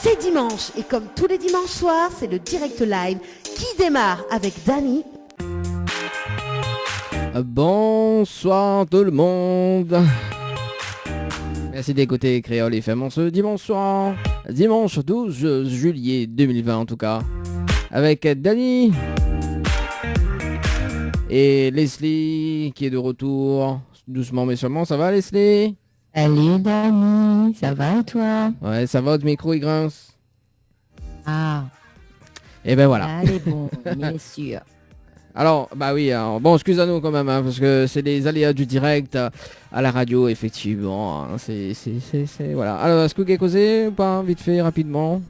C'est dimanche et comme tous les dimanches soirs, c'est le direct live qui démarre avec Dany. Bonsoir tout le monde. Merci d'écouter Créole FM en ce dimanche soir, dimanche 12 juillet 2020 en tout cas, avec Dany et Leslie qui est de retour, doucement mais sûrement. Ça va Leslie? Salut Dany, ça va et toi? Ouais, ça va, votre micro il grince. Ah, Et ben voilà. allez bon, bien sûr. Alors, bah oui, alors, bon, excusez-nous quand même, hein, parce que c'est les aléas du direct à la radio, effectivement. Hein, c'est, voilà. Alors, est-ce que vous avez causé ou pas, vite fait, rapidement?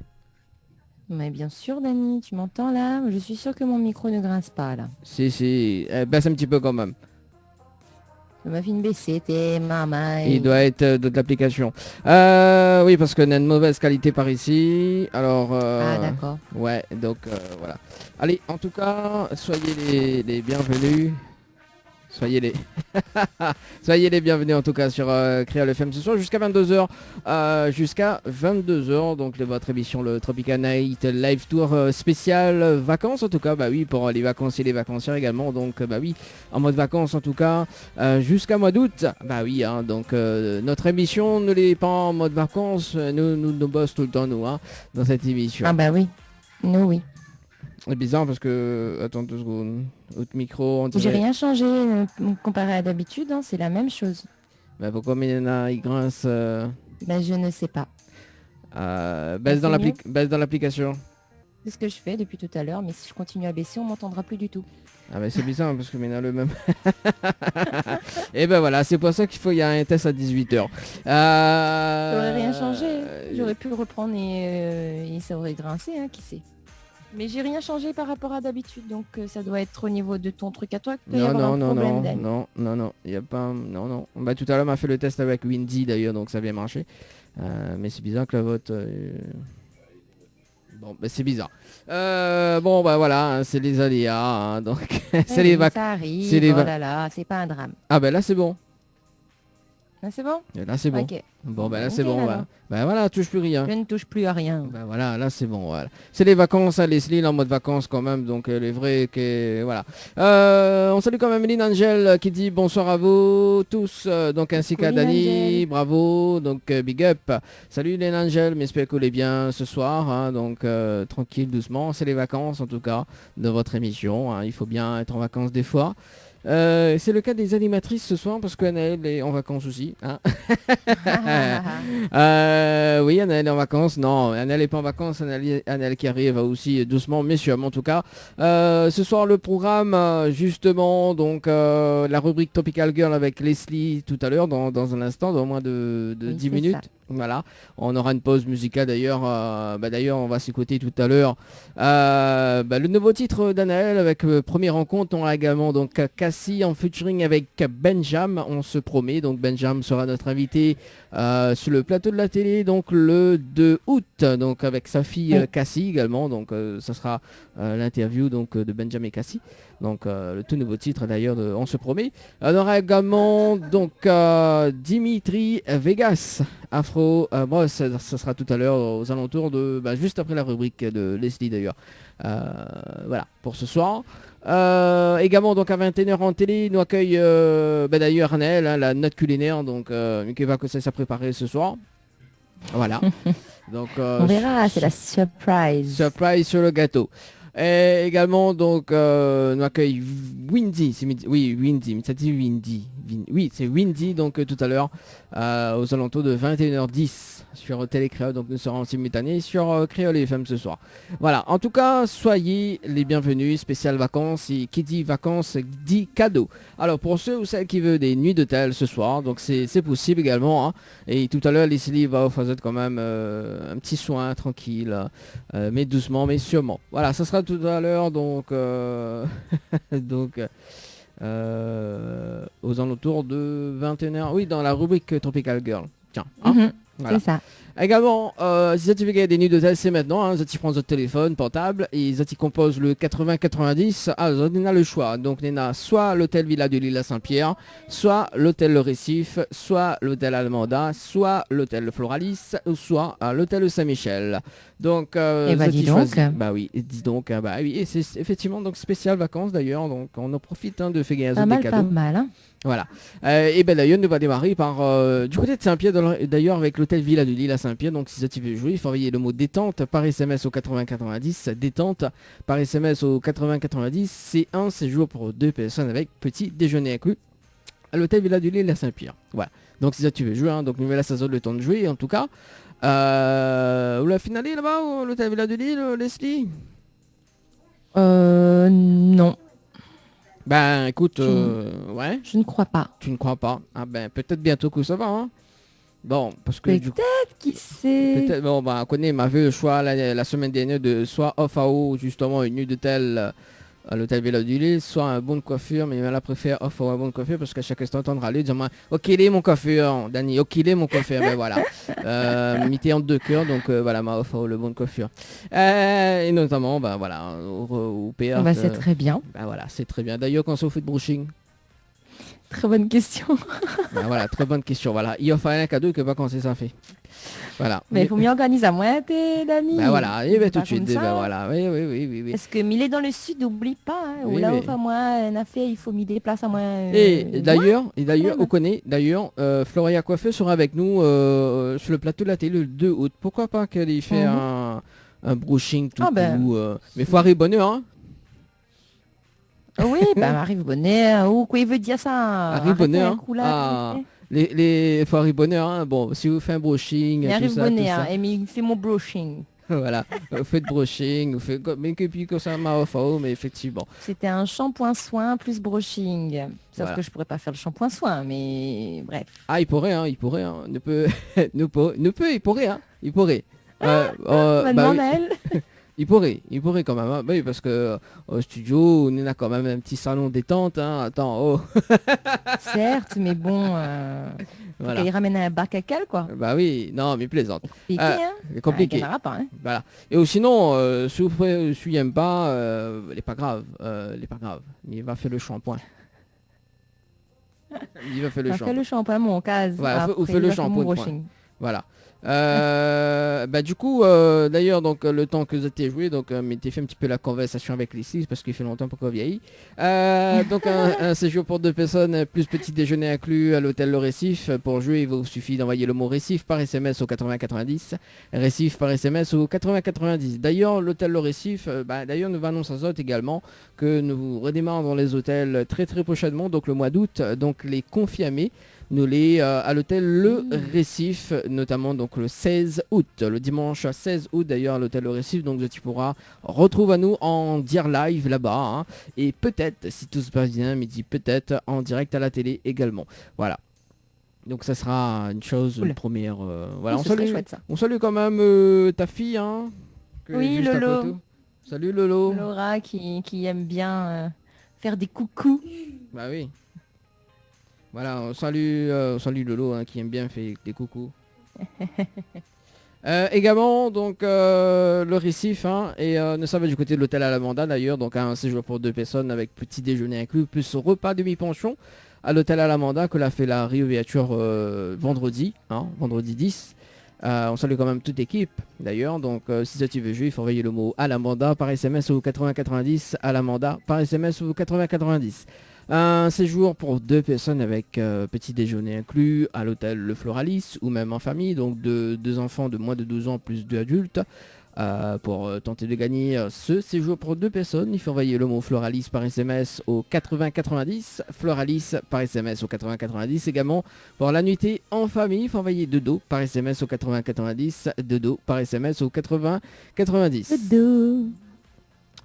Mais bien sûr Dany, tu m'entends là? Je suis sûre que mon micro ne grince pas là. Si, baisse un petit peu quand même. Je m'a fait une baisser, t'es maman. Il doit être de l'application. Oui, parce qu'on a une mauvaise qualité par ici. Alors, Ah d'accord. ouais, donc voilà. Allez, en tout cas, soyez les bienvenus. Soyez les soyez les bienvenus en tout cas sur Créole FM ce soir jusqu'à 22h. Jusqu'à 22h, donc votre émission le Tropical Night Live Tour spécial vacances en tout cas. Bah oui, pour les vacanciers et les vacancières également. Donc bah oui, en mode vacances en tout cas jusqu'à mois d'août. Bah oui, hein, donc notre émission ne l'est pas en mode vacances. Nous bossons tout le temps nous hein, dans cette émission. Ah bah oui, nous oui. C'est bizarre parce que... Attends 2 secondes. Autre micro, on dirait... J'ai rien changé comparé à d'habitude, hein, c'est la même chose. Bah pourquoi Milena il grince Ben je ne sais pas. baisse c'est dans l'application. C'est ce que je fais depuis tout à l'heure, mais si je continue à baisser, on m'entendra plus du tout. Ah mais c'est bizarre hein, parce que Milena le même. Et ben voilà, c'est pour ça qu'il faut y a un test à 18h. J'aurais rien changé. J'aurais pu le reprendre et ça aurait grincé, hein, qui sait. Mais j'ai rien changé par rapport à d'habitude, donc ça doit être au niveau de ton truc à toi que tu dois y avoir un problème, Dany. Non, il y a pas non. Bah tout à l'heure on m'a fait le test avec Windy d'ailleurs donc ça a bien marché. Mais c'est bizarre que la vote bon bah c'est bizarre. Bon bah voilà, hein, c'est les aléas hein, donc c'est les vacances. Ça arrive. c'est les oh là là, c'est pas un drame. Ah bah là c'est bon. Là c'est bon. Et là c'est bon. Ok. Bon bah là c'est Ok, bon. alors. Bah voilà, touche plus rien. Je ne touche plus à rien. Ben voilà, là c'est bon, voilà. C'est les vacances à Leslie, là, en mode vacances quand même, donc les vrais que voilà. On salue quand même Lynn Angel qui dit bonsoir à vous tous, donc ainsi qu'à Coucou, Lynn Dany, Angel. bravo, donc big up. Salut Lynn Angel, mais j'espère que vous allez bien ce soir, hein, donc tranquille, doucement, c'est les vacances en tout cas de votre émission, hein, il faut bien être en vacances des fois. C'est le cas des animatrices ce soir parce qu'Anaël est en vacances aussi. Hein. Oui, Anaël est en vacances. Non, Anaël n'est pas en vacances. Anaël qui arrive aussi doucement, mais sûrement en tout cas. Ce soir, le programme, justement, donc la rubrique Tropical Girl avec Leslie tout à l'heure, dans un instant, dans moins de Oui, 10 c'est minutes. ça. Voilà, on aura une pause musicale d'ailleurs. D'ailleurs, on va s'écouter tout à l'heure le nouveau titre d'Anaël avec première rencontre. On a également donc Cassie en featuring avec Benjam. On se promet. Donc Benjam sera notre invité sur le plateau de la télé donc le 2 août. Donc avec sa fille Cassie également. Donc ça sera l'interview donc de Benjam et Cassie. Donc le tout nouveau titre d'ailleurs de On se promet. On aura également donc Dimitri Vegas. Afro, moi ça sera tout à l'heure aux alentours de juste après la rubrique de Leslie d'ailleurs. Voilà pour ce soir. Également donc à 21h en télé nous accueille d'ailleurs Anaël, hein, la note culinaire donc qui va commencer à préparer ce soir. Voilà. Donc On verra, c'est la surprise. surprise sur le gâteau. Et également donc nous accueille Windy, oui Windy, mais ça dit Windy. Oui, c'est Windy donc tout à l'heure aux alentours de 21h10 sur Télé Créole, donc nous serons en simultané sur Créole FM ce soir. Voilà, en tout cas, soyez les bienvenus, spécial vacances, et qui dit vacances dit cadeau. Alors pour ceux ou celles qui veulent des nuits d'hôtel ce soir, donc c'est possible également, hein. Et tout à l'heure, Leslie va offrir quand même un petit soin tranquille, mais doucement, mais sûrement. Voilà, ça sera tout à l'heure, donc donc aux alentours de 21h, oui, dans la rubrique Tropical Girl. Tiens, hein. Voilà. C'est ça. Également, si tu veux gagner des nuits d'hôtel, c'est maintenant. Hein, tu prends votre téléphone portable et tu composes le 80-90. Alors, on a le choix. Donc, on a soit l'hôtel Villa de l'Île à Saint-Pierre, soit l'hôtel Le Récif, soit l'hôtel Almanda, soit l'hôtel Floralis, ou soit l'hôtel Saint-Michel. Donc, dis donc. Bah oui, dis donc. Bah oui, et c'est effectivement donc spécial vacances d'ailleurs. Donc, on en profite de faire gagner des cadeaux. Pas mal, hein. Voilà. Et ben d'ailleurs, nous va démarrer par du côté de Saint-Pierre, d'ailleurs avec l'hôtel Villa de l'Île à Saint-Pierre. Donc si ça tu veux jouer, il faut envoyer le mot détente par SMS au 8090. Détente par SMS au 8090. C'est un séjour pour 2 personnes avec petit déjeuner inclus à l'hôtel Villa de l'Île à Saint-Pierre. Voilà. Donc si ça tu veux jouer, donc nous laisse le temps de jouer en tout cas. Où la finale est là-bas, l'hôtel Villa de l'Île, Leslie Non. Ben écoute, ouais. Je ne crois pas. Tu ne crois pas? Ah ben peut-être bientôt que ça va. Hein. Bon, parce que peut-être, qui sait. Peut-être, bon, bah, on connaît, m'a fait le choix la semaine dernière de soit off à eau, justement une nuit d'hôtel à l'hôtel Villa du Lille, soit un bon de coiffure, mais elle préfère off à un bon de coiffure parce qu'à chaque instant, on entendra lui dire ok, il est mon coiffure, Dani, ok, il est mon coiffure, ben voilà. Mité entre deux cœurs, donc voilà, ma off à eau, le bon de coiffure. Et notamment, ben voilà, au PR. Bah, c'est très bien. Ben voilà, c'est très bien. D'ailleurs, quand on fait de brushing. Très bonne question. Ben voilà, très bonne question. Voilà, il offre un cadeau que pas quand c'est ça fait. Voilà. Mais il faut mieux organiser à moi, Dani. Ben voilà, et ben tout de suite, ben voilà. Oui. Parce que il est dans le sud, n'oublie pas. Hein, oui, ou là, à moi, on a fait, il faut mis des places à moi. Et d'ailleurs, on connaît, Floria Coiffeur sera avec nous sur le plateau de la télé le 2 août. Pourquoi pas qu'elle y fait un brushing tout mais faut arriver bonne heure, hein. Oui, arrive bonheur. Ou quoi il veut dire ça? Arrive bonheur. Les foires bonheur, hein. Bon, si vous faites un brushing, arrive bonheur, et il fait mon brushing. Voilà, vous faites brushing, vous faites mais que puis que ça m'a mais effectivement. C'était un shampoing soin plus brushing. Sauf que je pourrais pas faire le shampoing soin, mais bref. Ah, il pourrait, hein. Ne peut, il pourrait, hein. Il pourrait. Demande à elle. Il pourrait quand même, hein. Oui, parce que au studio, on a quand même un petit salon détente, hein. Attends, oh. Certes, mais bon, voilà. Il ramène un bac à cal, quoi. Bah oui, non, mais plaisante. C'est compliqué. Pas, hein. Voilà. Et sinon, si vous n'aimez pas, il n'est pas grave, mais il va faire le shampoing. Il va faire le shampoing. Le shampoing, mon cas. Voilà, on fait le shampoing. Voilà. Du coup, d'ailleurs, donc le temps que vous étiez joué, donc mettez fait un petit peu la conversation avec les six parce qu'il fait longtemps pour qu'on vieillit. Donc un séjour pour 2 personnes plus petit déjeuner inclus à l'hôtel Le Récif. Pour jouer, il vous suffit d'envoyer le mot Récif par SMS au 8090. Récif par SMS au 8090. D'ailleurs, l'hôtel Le Récif, d'ailleurs, nous annoncer à Zot également que nous redémarrons dans les hôtels très très prochainement, donc le mois d'août, donc les confirmés. Nous les à l'hôtel Le Récif, notamment donc le 16 août, le dimanche 16 août d'ailleurs à l'hôtel Le Récif, donc tu pourras retrouver à nous en dire live là-bas, hein, et peut-être, si tout se passe bien, midi peut-être en direct à la télé également. Voilà. Donc ça sera une chose, une première. Voilà, on salue quand même ta fille, hein. Oui, Lolo. Salut Lolo. Laura qui aime bien faire des coucous. Bah oui. Voilà, on salue Lolo, hein, qui aime bien faire des coucous. Également, donc, le Récif, hein, et nous sommes du côté de l'hôtel Alamanda d'ailleurs, donc un séjour pour 2 personnes avec petit déjeuner inclus, plus repas demi-pension à l'hôtel Alamanda, que l'a fait la réouverture vendredi 10. On salue quand même toute l'équipe d'ailleurs, donc si ça tu veux jouer, il faut envoyer le mot Alamanda par SMS au 8090, Alamanda par SMS au 8090. Un séjour pour 2 personnes avec petit déjeuner inclus à l'hôtel Le Floralis ou même en famille, donc 2 enfants de moins de 12 ans plus 2 adultes. Pour tenter de gagner ce séjour pour 2 personnes, il faut envoyer le mot Floralis par SMS au 8090, Floralis par SMS au 8090. Également pour la nuitée en famille, il faut envoyer dodo par SMS au 8090, dodo par SMS au 8090. Dodo,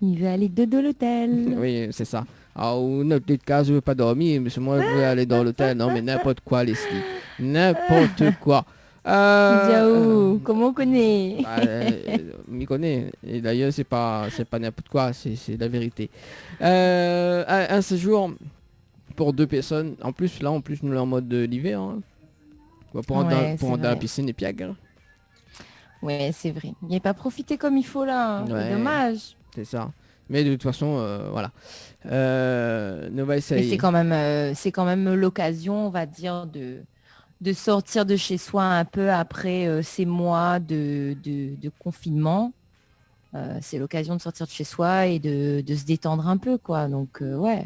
il veut aller dodo l'hôtel. Oui, c'est ça. Alors, notre petite cas, je veux pas dormir, mais moi je veux aller dans l'hôtel. Non, mais n'importe quoi, Leslie. N'importe quoi. Comment on connaît? On connaît. Et d'ailleurs, c'est pas n'importe quoi, c'est la vérité. Un séjour pour 2 personnes. En plus, nous sommes en mode l'hiver. Hein. Pour rentrer dans la piscine et piège. Ouais, c'est vrai. Il n'est pas profité comme il faut là. Ouais. C'est dommage. C'est ça. Mais de toute façon, voilà. Nova Mais essaye. c'est quand même l'occasion, on va dire, de sortir de chez soi un peu après ces mois de confinement. C'est l'occasion de sortir de chez soi et de se détendre un peu, quoi. Donc, ouais,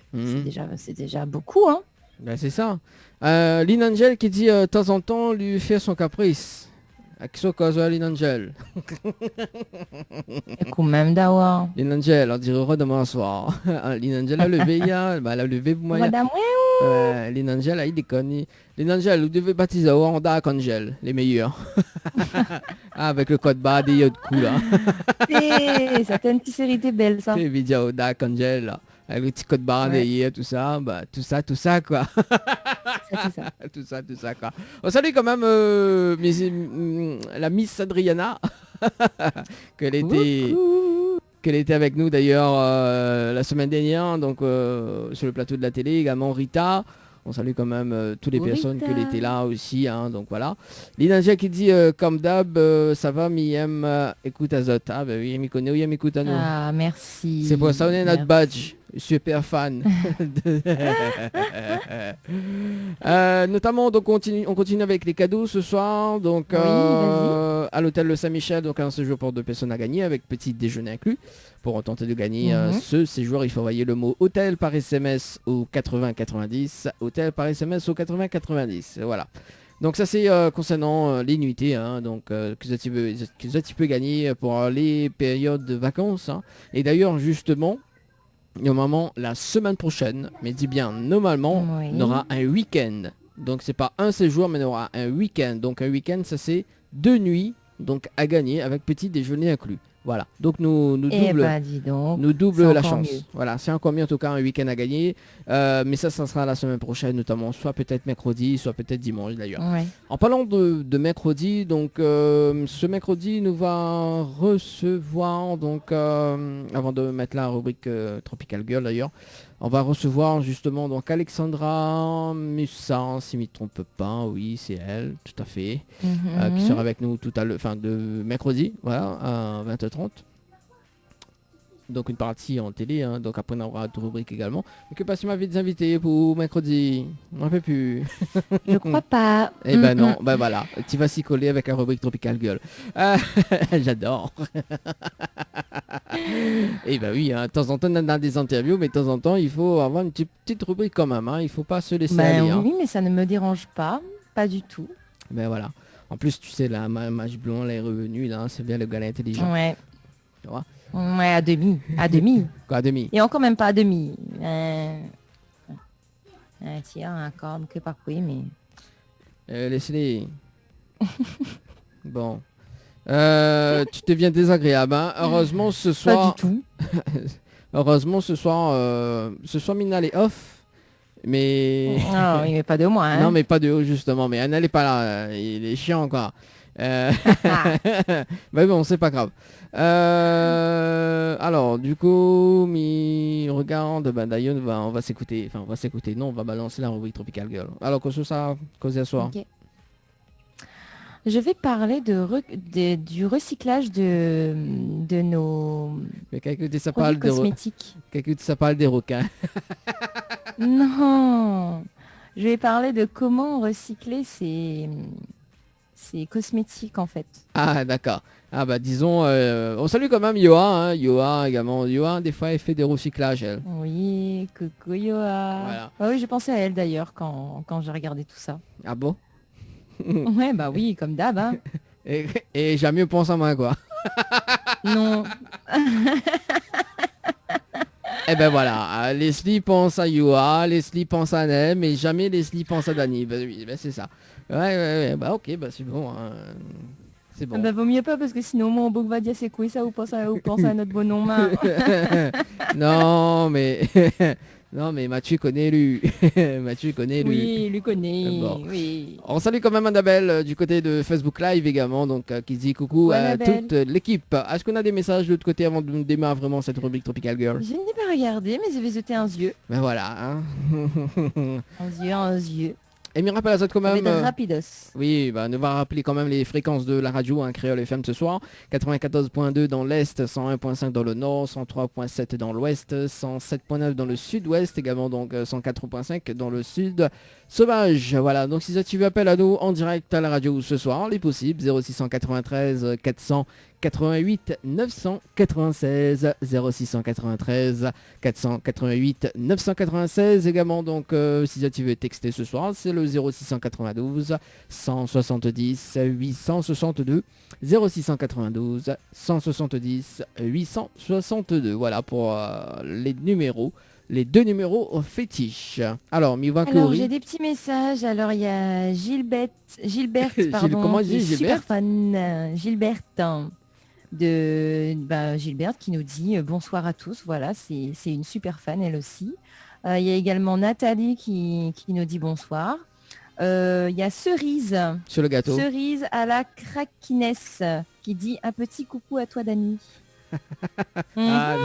c'est déjà beaucoup, hein. Ben, c'est ça. Lynn Angel qui dit de temps en temps lui faire son caprice. À qui sont cause Lynn Angel? Quand même d'avoir. Lynn Angel, on dirait heureux demain soir. Lynn Angel a levé hier. Elle a levé pour moi. Madame, Lynn Angel, il déconne. Lynn Angel, vous devez baptiser Honda Angel, les meilleurs. Avec le code barre des yachts cool là. C'était une petite série belle, ça. C'est vidéo Honda Angel là. Avec le petit code barre des yachts, tout ça. Bah, tout ça quoi. tout ça quoi. On salue quand même la Miss Adriana. qu'elle était avec nous d'ailleurs la semaine dernière, donc sur le plateau de la télé, également Rita. On salue quand même toutes les personnes qui étaient là aussi, hein, donc voilà. Linaja qui dit comme d'hab, ça va, Miem écoute Azot. Ah bah oui, il connaît, oui, il écoute à nous. Ah merci. C'est pour ça on est notre badge. Super fan. Notamment, donc on continue avec les cadeaux ce soir. Donc oui, à l'hôtel Le Saint-Michel, donc un séjour pour 2 personnes à gagner avec petit déjeuner inclus. Pour tenter de gagner ce séjour, il faut envoyer le mot hôtel par SMS au 8090. Hôtel par SMS au 8090. Voilà. Donc ça c'est concernant les nuitées, hein, donc que tu peux gagner pour les périodes de vacances. Hein. Et d'ailleurs justement, normalement la semaine prochaine, mais dis bien normalement, on aura un week-end. Donc c'est pas un séjour, mais on aura un week-end. Donc un week-end, ça c'est 2 nuits donc à gagner avec petit déjeuner inclus. Voilà, donc nous double la chance. Mieux. Voilà, c'est encore mieux en tout cas un week-end à gagner. Mais ça sera la semaine prochaine, notamment soit peut-être mercredi, soit peut-être dimanche d'ailleurs. Ouais. En parlant de mercredi, donc ce mercredi nous va recevoir, donc avant de mettre la rubrique Tropical Girl d'ailleurs, on va recevoir justement donc Alexandra Mussan, si je ne me trompe pas, oui c'est elle, tout à fait, qui sera avec nous tout à l'heure, enfin de mercredi, voilà, à 20h30. Donc une partie en télé, hein, donc après on aura d'autres rubriques également. Mais que passe m'avait des invités pour mercredi? On ne fait plus. Je crois pas. Eh ben non, ben voilà, tu vas s'y coller avec la rubrique Tropical Girl. J'adore. Et ben oui, hein, de temps en temps on a des interviews, mais de temps en temps il faut avoir une petite rubrique quand même, hein, il faut pas se laisser aller. Hein. Oui, mais ça ne me dérange pas du tout. Ben voilà. En plus tu sais, la Mage Blond, elle est revenue, là, c'est bien le gars intelligent. Ouais. Tu vois? Ouais, à demi. Quoi, à demi? Et encore même pas à demi. Tiens, encore que pas oui, mais... Laisse-les. Bon. Tu deviens désagréable, hein. Heureusement ce soir... Pas du tout. Heureusement ce soir, Mina est off. Mais... Non, il met pas de moi, hein. Non, mais pas de haut, justement. Mais Anna n'est pas là. Il est chiant, quoi. Mais bon, c'est pas grave. Alors, du coup, regarde, d'ailleurs, on va s'écouter. Enfin, on va s'écouter. Non, on va balancer la rubrique Tropical Girl. Alors, qu'est-ce que ça cause à soir? Okay. Je vais parler du recyclage de nos produits cosmétiques. Quelqu'un ça parle des requins. Non, je vais parler de comment recycler ces cosmétiques en fait. Ah d'accord. Ah bah disons, on salue quand même Yoa, hein. Yoa également. Yoa, des fois elle fait des recyclages elle. Oui, coucou Yoa. Voilà. Ah oui, j'ai pensé à elle d'ailleurs quand j'ai regardé tout ça. Ah bon? Ouais, bah oui, comme d'hab. Hein. Et jamais pense à moi quoi. Non. Eh ben voilà, Leslie pense à Yoa, Leslie pense à Nel, mais jamais Leslie pense à Dani. Ben oui, ben c'est ça. Ouais, bah ok, bah c'est bon. Hein. C'est bon. Bah vaut mieux pas parce que sinon mon bouc va dire c'est quoi ça ou pense à notre bon nom. Non mais non mais Mathieu connaît lui. Mathieu connaît lui. Oui, lui connaît. Bon. Oui. On salue quand même Annabelle du côté de Facebook Live également, donc qui dit coucou à toute l'équipe. Est-ce qu'on a des messages de l'autre côté avant de démarrer vraiment cette rubrique Tropical Girl? Je n'ai pas regardé, mais je vais jeter un yeux. Ben voilà. Hein. Un yeux. Et me rappelle quand Ça va même... être rapidos. Oui, bah, on va rappeler quand même les fréquences de la radio, Créole FM ce soir. 94.2 dans l'Est, 101.5 dans le Nord, 103.7 dans l'Ouest, 107.9 dans le Sud-Ouest, également donc 104.5 dans le Sud sauvage. Voilà, donc si tu veux appel à nous en direct à la radio ce soir, les possibles, 0693 488 996, 0693 488 996. Également donc si tu veux texter ce soir, c'est le 0692 170 862, 0692 170 862. Voilà pour les deux numéros fétiches. Alors, j'ai des petits messages. Alors, il y a Gilberte, comment qui est Gilberte super fan. Gilberte qui nous dit bonsoir à tous. Voilà, c'est une super fan elle aussi. Il y a également Nathalie qui nous dit bonsoir. Il y a Cerise. Sur le gâteau. Cerise à la craquinesse qui dit un petit coucou à toi, Dani. Ah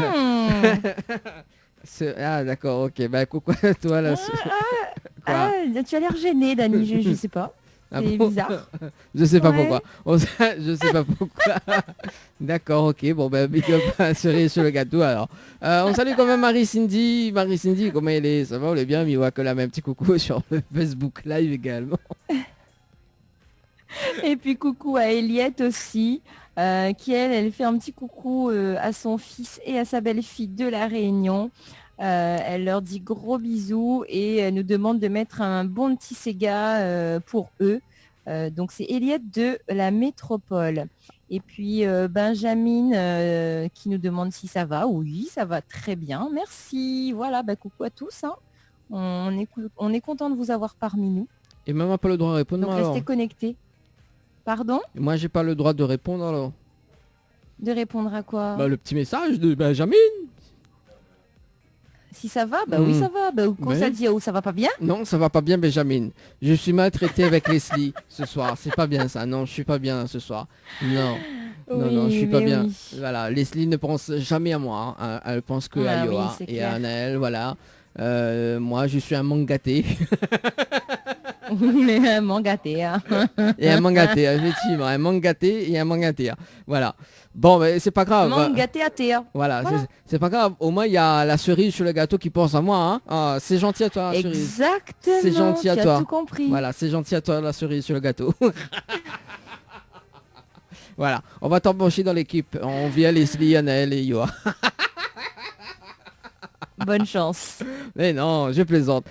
d'accord, ok, bah coucou à toi là. Tu as l'air gêné, Dani, je sais pas. C'est bizarre. Je sais pas pourquoi. Je sais pas pourquoi. D'accord, ok, bon bah big up à Cerise sur le gâteau alors. On salue quand même Marie-Cindy. Marie-Cindy, comment elle est? Ça va, elle est bien, mais il voit que la même petit coucou sur le Facebook Live également. Et puis coucou à Eliette aussi, qui elle fait un petit coucou à son fils et à sa belle-fille de La Réunion. Elle leur dit gros bisous et elle nous demande de mettre un bon petit Sega pour eux. Donc c'est Eliette de la métropole. Et puis Benjamin qui nous demande si ça va. Oui, ça va très bien. Merci. Voilà, coucou à tous. Hein. On est content de vous avoir parmi nous. Et même pas le droit de répondre. Donc restez connectés. Pardon? Moi j'ai pas le droit de répondre alors. De répondre à quoi? Le petit message de Benjamin. Si ça va, oui ça va. Quand ça dit ça va pas bien? Non, ça va pas bien Benjamin. Je suis maltraité avec Leslie ce soir. C'est pas bien ça. Non, je suis pas bien ce soir. Non. Non, je suis pas bien. Oui. Voilà, Leslie ne pense jamais à moi. Hein. Elle pense que à Yoa et à Anaël. Voilà. Moi, je suis un mangaté. Un mangaté. Hein. Et un mangaté, effectivement. Un mangaté et un mangaté. Voilà. Bon, mais c'est pas grave. Mangaté à terre. Voilà. C'est pas grave. Au moins, il y a la cerise sur le gâteau qui pense à moi. Hein. Ah, c'est gentil à toi, la cerise. Exactement. C'est gentil à toi. Tu as tout compris. Voilà, c'est gentil à toi, la cerise sur le gâteau. Voilà. On va t'embaucher dans l'équipe. On vient Leslie, Anaël et Yoa. Bonne chance. Mais non, je plaisante.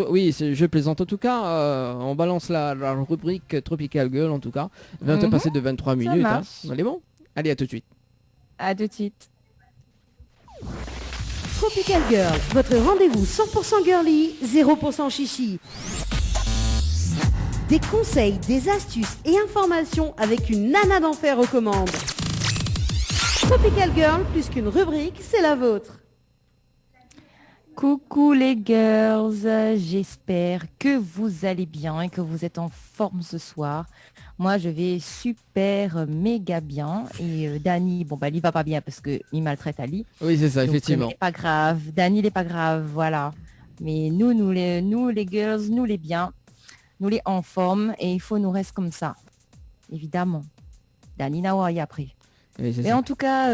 Oui, je plaisante en tout cas. On balance la rubrique Tropical Girl en tout cas. Elle vient de passer de 23 minutes. Hein. Elle est bon? Allez, à tout de suite. À tout de suite. Tropical Girl, votre rendez-vous 100% girly, 0% chichi. Des conseils, des astuces et informations avec une nana d'enfer aux commandes. Tropical Girl, plus qu'une rubrique, c'est la vôtre. Coucou les girls, j'espère que vous allez bien et que vous êtes en forme ce soir. Moi, je vais super méga bien et Dani, il va pas bien parce qu'il maltraite Ali. Oui, c'est ça, donc, effectivement. Il n'est pas grave, Dani, il n'est pas grave, voilà. Mais nous les girls, nous les bien, nous les en forme et il faut nous rester comme ça, évidemment. Dani Nawari après. Oui, mais en tout cas,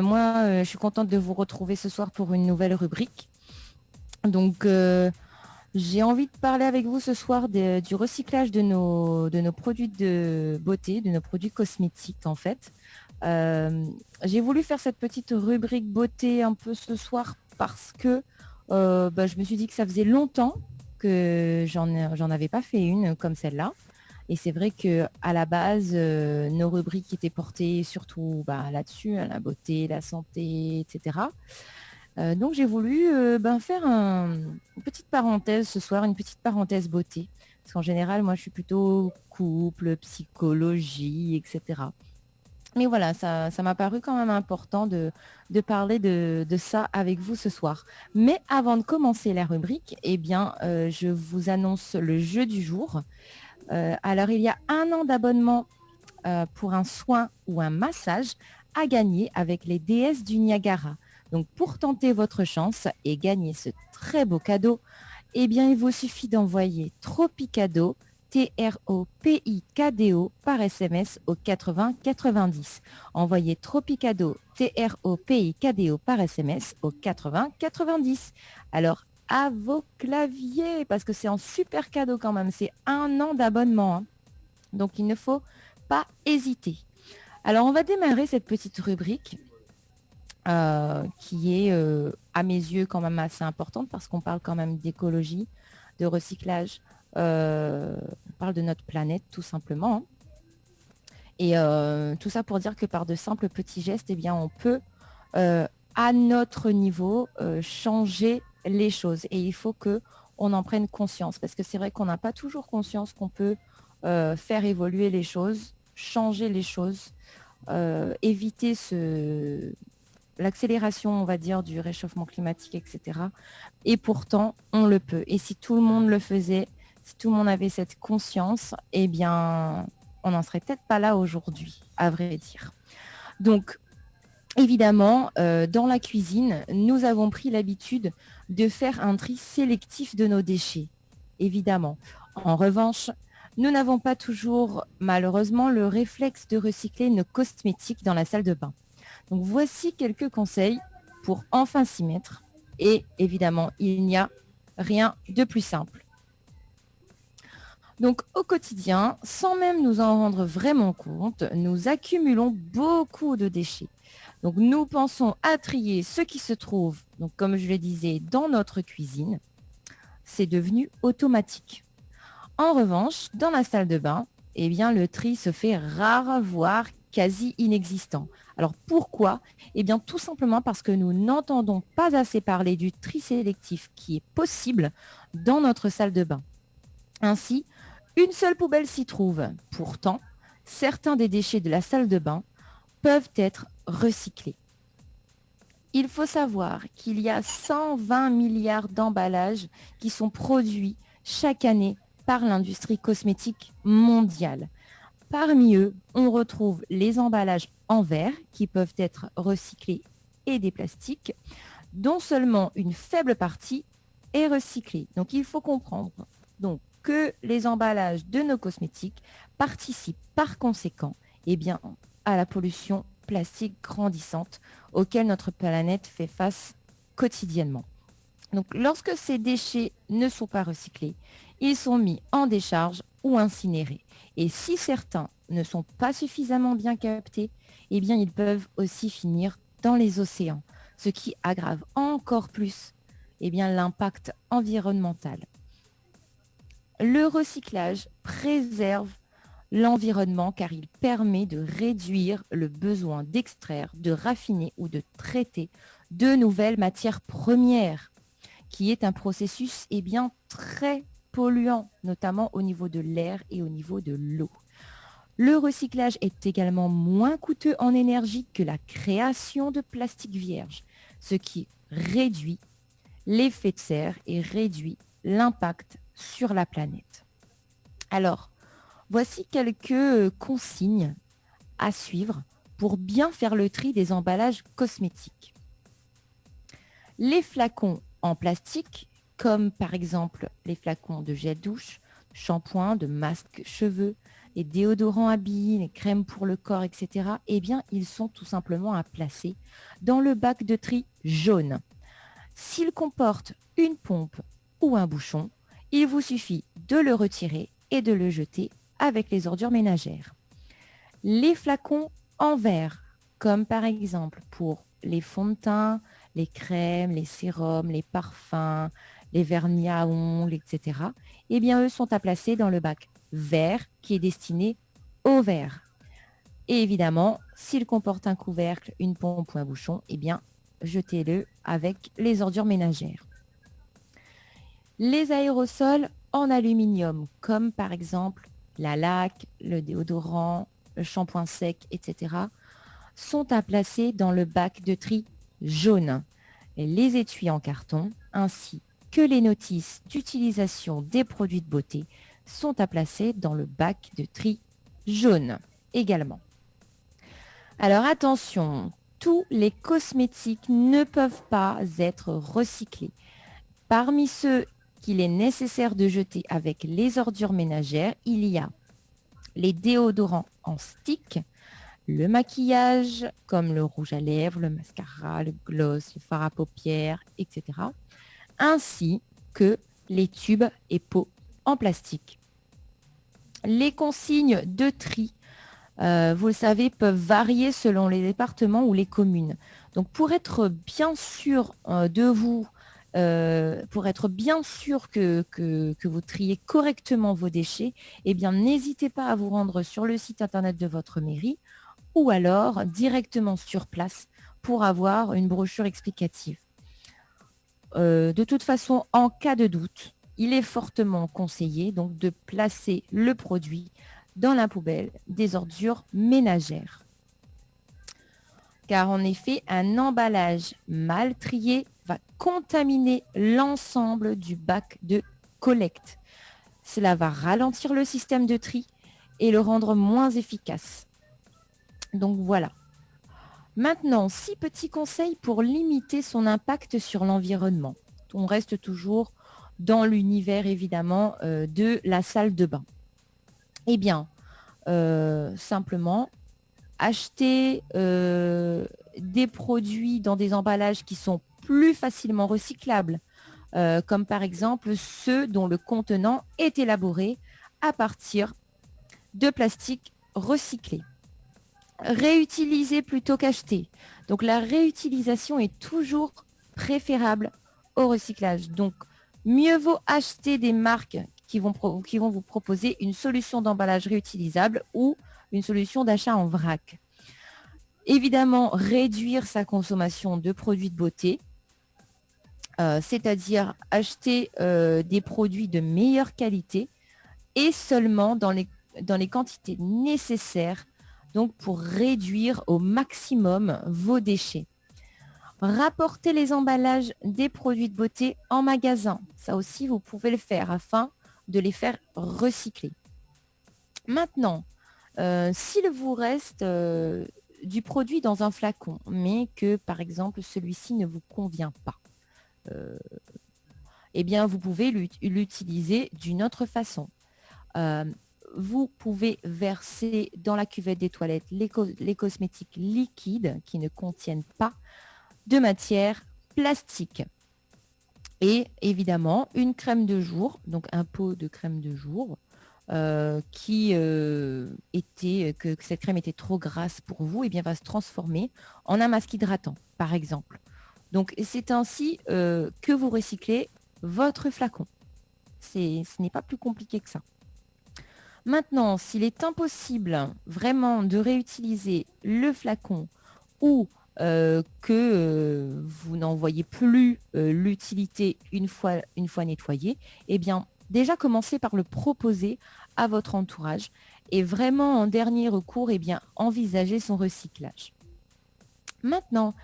moi, je suis contente de vous retrouver ce soir pour une nouvelle rubrique. Donc, j'ai envie de parler avec vous ce soir du recyclage de nos produits de beauté, de nos produits cosmétiques en fait. J'ai voulu faire cette petite rubrique beauté un peu ce soir parce que je me suis dit que ça faisait longtemps que j'en avais pas fait une comme celle-là. Et c'est vrai qu'à la base, nos rubriques étaient portées surtout là-dessus, la beauté, la santé, etc. Donc j'ai voulu faire une petite parenthèse ce soir, une petite parenthèse beauté. Parce qu'en général, moi je suis plutôt couple, psychologie, etc. Mais voilà, ça m'a paru quand même important de parler de ça avec vous ce soir. Mais avant de commencer la rubrique, je vous annonce le jeu du jour. Alors il y a 1 an d'abonnement pour un soin ou un massage à gagner avec les déesses du Niagara. Donc pour tenter votre chance et gagner ce très beau cadeau, eh bien, il vous suffit d'envoyer Tropicado, Tropikdo par SMS au 80 90. Envoyez Tropicado, Tropikdo par SMS au 80 90. Alors, à vos claviers, parce que c'est un super cadeau quand même. C'est 1 an d'abonnement. Hein. Donc, il ne faut pas hésiter. Alors, on va démarrer cette petite rubrique qui est, à mes yeux, quand même assez importante parce qu'on parle quand même d'écologie, de recyclage. On parle de notre planète, tout simplement. Hein. Et tout ça pour dire que par de simples petits gestes, eh bien, on peut, à notre niveau, changer les choses. Et il faut qu'on en prenne conscience. Parce que c'est vrai qu'on n'a pas toujours conscience qu'on peut faire évoluer les choses, changer les choses, éviter l'accélération, on va dire, du réchauffement climatique, etc. Et pourtant, on le peut. Et si tout le monde le faisait, si tout le monde avait cette conscience, eh bien, on n'en serait peut-être pas là aujourd'hui, à vrai dire. Donc, évidemment, dans la cuisine, nous avons pris l'habitude de faire un tri sélectif de nos déchets, évidemment. En revanche, nous n'avons pas toujours, malheureusement, le réflexe de recycler nos cosmétiques dans la salle de bain. Donc, voici quelques conseils pour enfin s'y mettre. Et évidemment, il n'y a rien de plus simple. Donc, au quotidien, sans même nous en rendre vraiment compte, nous accumulons beaucoup de déchets. Donc, nous pensons à trier ce qui se trouve, donc, comme je le disais, dans notre cuisine. C'est devenu automatique. En revanche, dans la salle de bain, eh bien, le tri se fait rare, voire quasi inexistant. Alors, pourquoi ? Eh bien, tout simplement parce que nous n'entendons pas assez parler du tri sélectif qui est possible dans notre salle de bain. Ainsi, une seule poubelle s'y trouve. Pourtant, certains des déchets de la salle de bain peuvent être recyclés. Il faut savoir qu'il y a 120 milliards d'emballages qui sont produits chaque année par l'industrie cosmétique mondiale. Parmi eux, on retrouve les emballages en verre qui peuvent être recyclés et des plastiques, dont seulement une faible partie est recyclée. Donc, il faut comprendre que les emballages de nos cosmétiques participent par conséquent à la pollution plastique grandissante auquel notre planète fait face quotidiennement. Donc, lorsque ces déchets ne sont pas recyclés, ils sont mis en décharge ou incinérés. Et si certains ne sont pas suffisamment bien captés, eh bien, ils peuvent aussi finir dans les océans, ce qui aggrave encore plus l'impact environnemental. Le recyclage préserve l'environnement car il permet de réduire le besoin d'extraire, de raffiner ou de traiter de nouvelles matières premières, qui est un processus très polluant, notamment au niveau de l'air et au niveau de l'eau. Le recyclage est également moins coûteux en énergie que la création de plastique vierge, ce qui réduit l'effet de serre et réduit l'impact sur la planète. Alors, voici quelques consignes à suivre pour bien faire le tri des emballages cosmétiques. Les flacons en plastique, comme par exemple les flacons de gel douche, shampoing, de masque cheveux, les déodorants à billes, les crèmes pour le corps, etc., ils sont tout simplement à placer dans le bac de tri jaune. S'il comporte une pompe ou un bouchon, il vous suffit de le retirer et de le jeter avec les ordures ménagères. Les flacons en verre, comme par exemple pour les fonds de teint, les crèmes, les sérums, les parfums, les vernis à ongles, etc., eux sont à placer dans le bac vert qui est destiné au verre. Et évidemment, s'il comporte un couvercle, une pompe ou un bouchon, jetez-le avec les ordures ménagères. Les aérosols en aluminium, comme par exemple la laque, le déodorant, le shampoing sec, etc., sont à placer dans le bac de tri jaune. Et les étuis en carton, ainsi que les notices d'utilisation des produits de beauté, sont à placer dans le bac de tri jaune également. Alors attention, tous les cosmétiques ne peuvent pas être recyclés. Parmi ceux qu'il est nécessaire de jeter avec les ordures ménagères, il y a les déodorants en stick, le maquillage comme le rouge à lèvres, le mascara, le gloss, le fard à paupières, etc. ainsi que les tubes et pots en plastique. Les consignes de tri, vous le savez, peuvent varier selon les départements ou les communes. Donc pour être bien sûr de vous, pour être bien sûr que vous triez correctement vos déchets, eh bien n'hésitez pas à vous rendre sur le site internet de votre mairie ou alors directement sur place pour avoir une brochure explicative. De toute façon, en cas de doute, il est fortement conseillé donc de placer le produit dans la poubelle des ordures ménagères. Car en effet, un emballage mal trié va contaminer l'ensemble du bac de collecte. Cela va ralentir le système de tri et le rendre moins efficace. Donc voilà. Maintenant, 6 petits conseils pour limiter son impact sur l'environnement. On reste toujours dans l'univers évidemment de la salle de bain. Eh bien, simplement, acheter des produits dans des emballages qui sont plus facilement recyclables, comme par exemple ceux dont le contenant est élaboré à partir de plastique recyclé. Réutiliser plutôt qu'acheter. Donc la réutilisation est toujours préférable au recyclage. Donc mieux vaut acheter des marques qui vont vous proposer une solution d'emballage réutilisable ou une solution d'achat en vrac. Évidemment, réduire sa consommation de produits de beauté, c'est-à-dire acheter des produits de meilleure qualité et seulement dans les quantités nécessaires, donc pour réduire au maximum vos déchets. Rapporter les emballages des produits de beauté en magasin. Ça aussi, vous pouvez le faire afin de les faire recycler. Maintenant, s'il vous reste du produit dans un flacon, mais que par exemple celui-ci ne vous convient pas, eh bien vous pouvez l'utiliser d'une autre façon. Vous pouvez verser dans la cuvette des toilettes les cosmétiques liquides qui ne contiennent pas de matière plastique. Et évidemment, une crème de jour, donc un pot de crème de jour, que cette crème était trop grasse pour vous, et bien va se transformer en un masque hydratant, par exemple. Donc c'est ainsi que vous recyclez votre flacon. Ce n'est pas plus compliqué que ça. Maintenant, s'il est impossible vraiment de réutiliser le flacon ou que vous n'en voyez plus l'utilité une fois nettoyé, eh bien déjà commencez par le proposer à votre entourage et vraiment en dernier recours, eh bien envisagez son recyclage. Maintenant,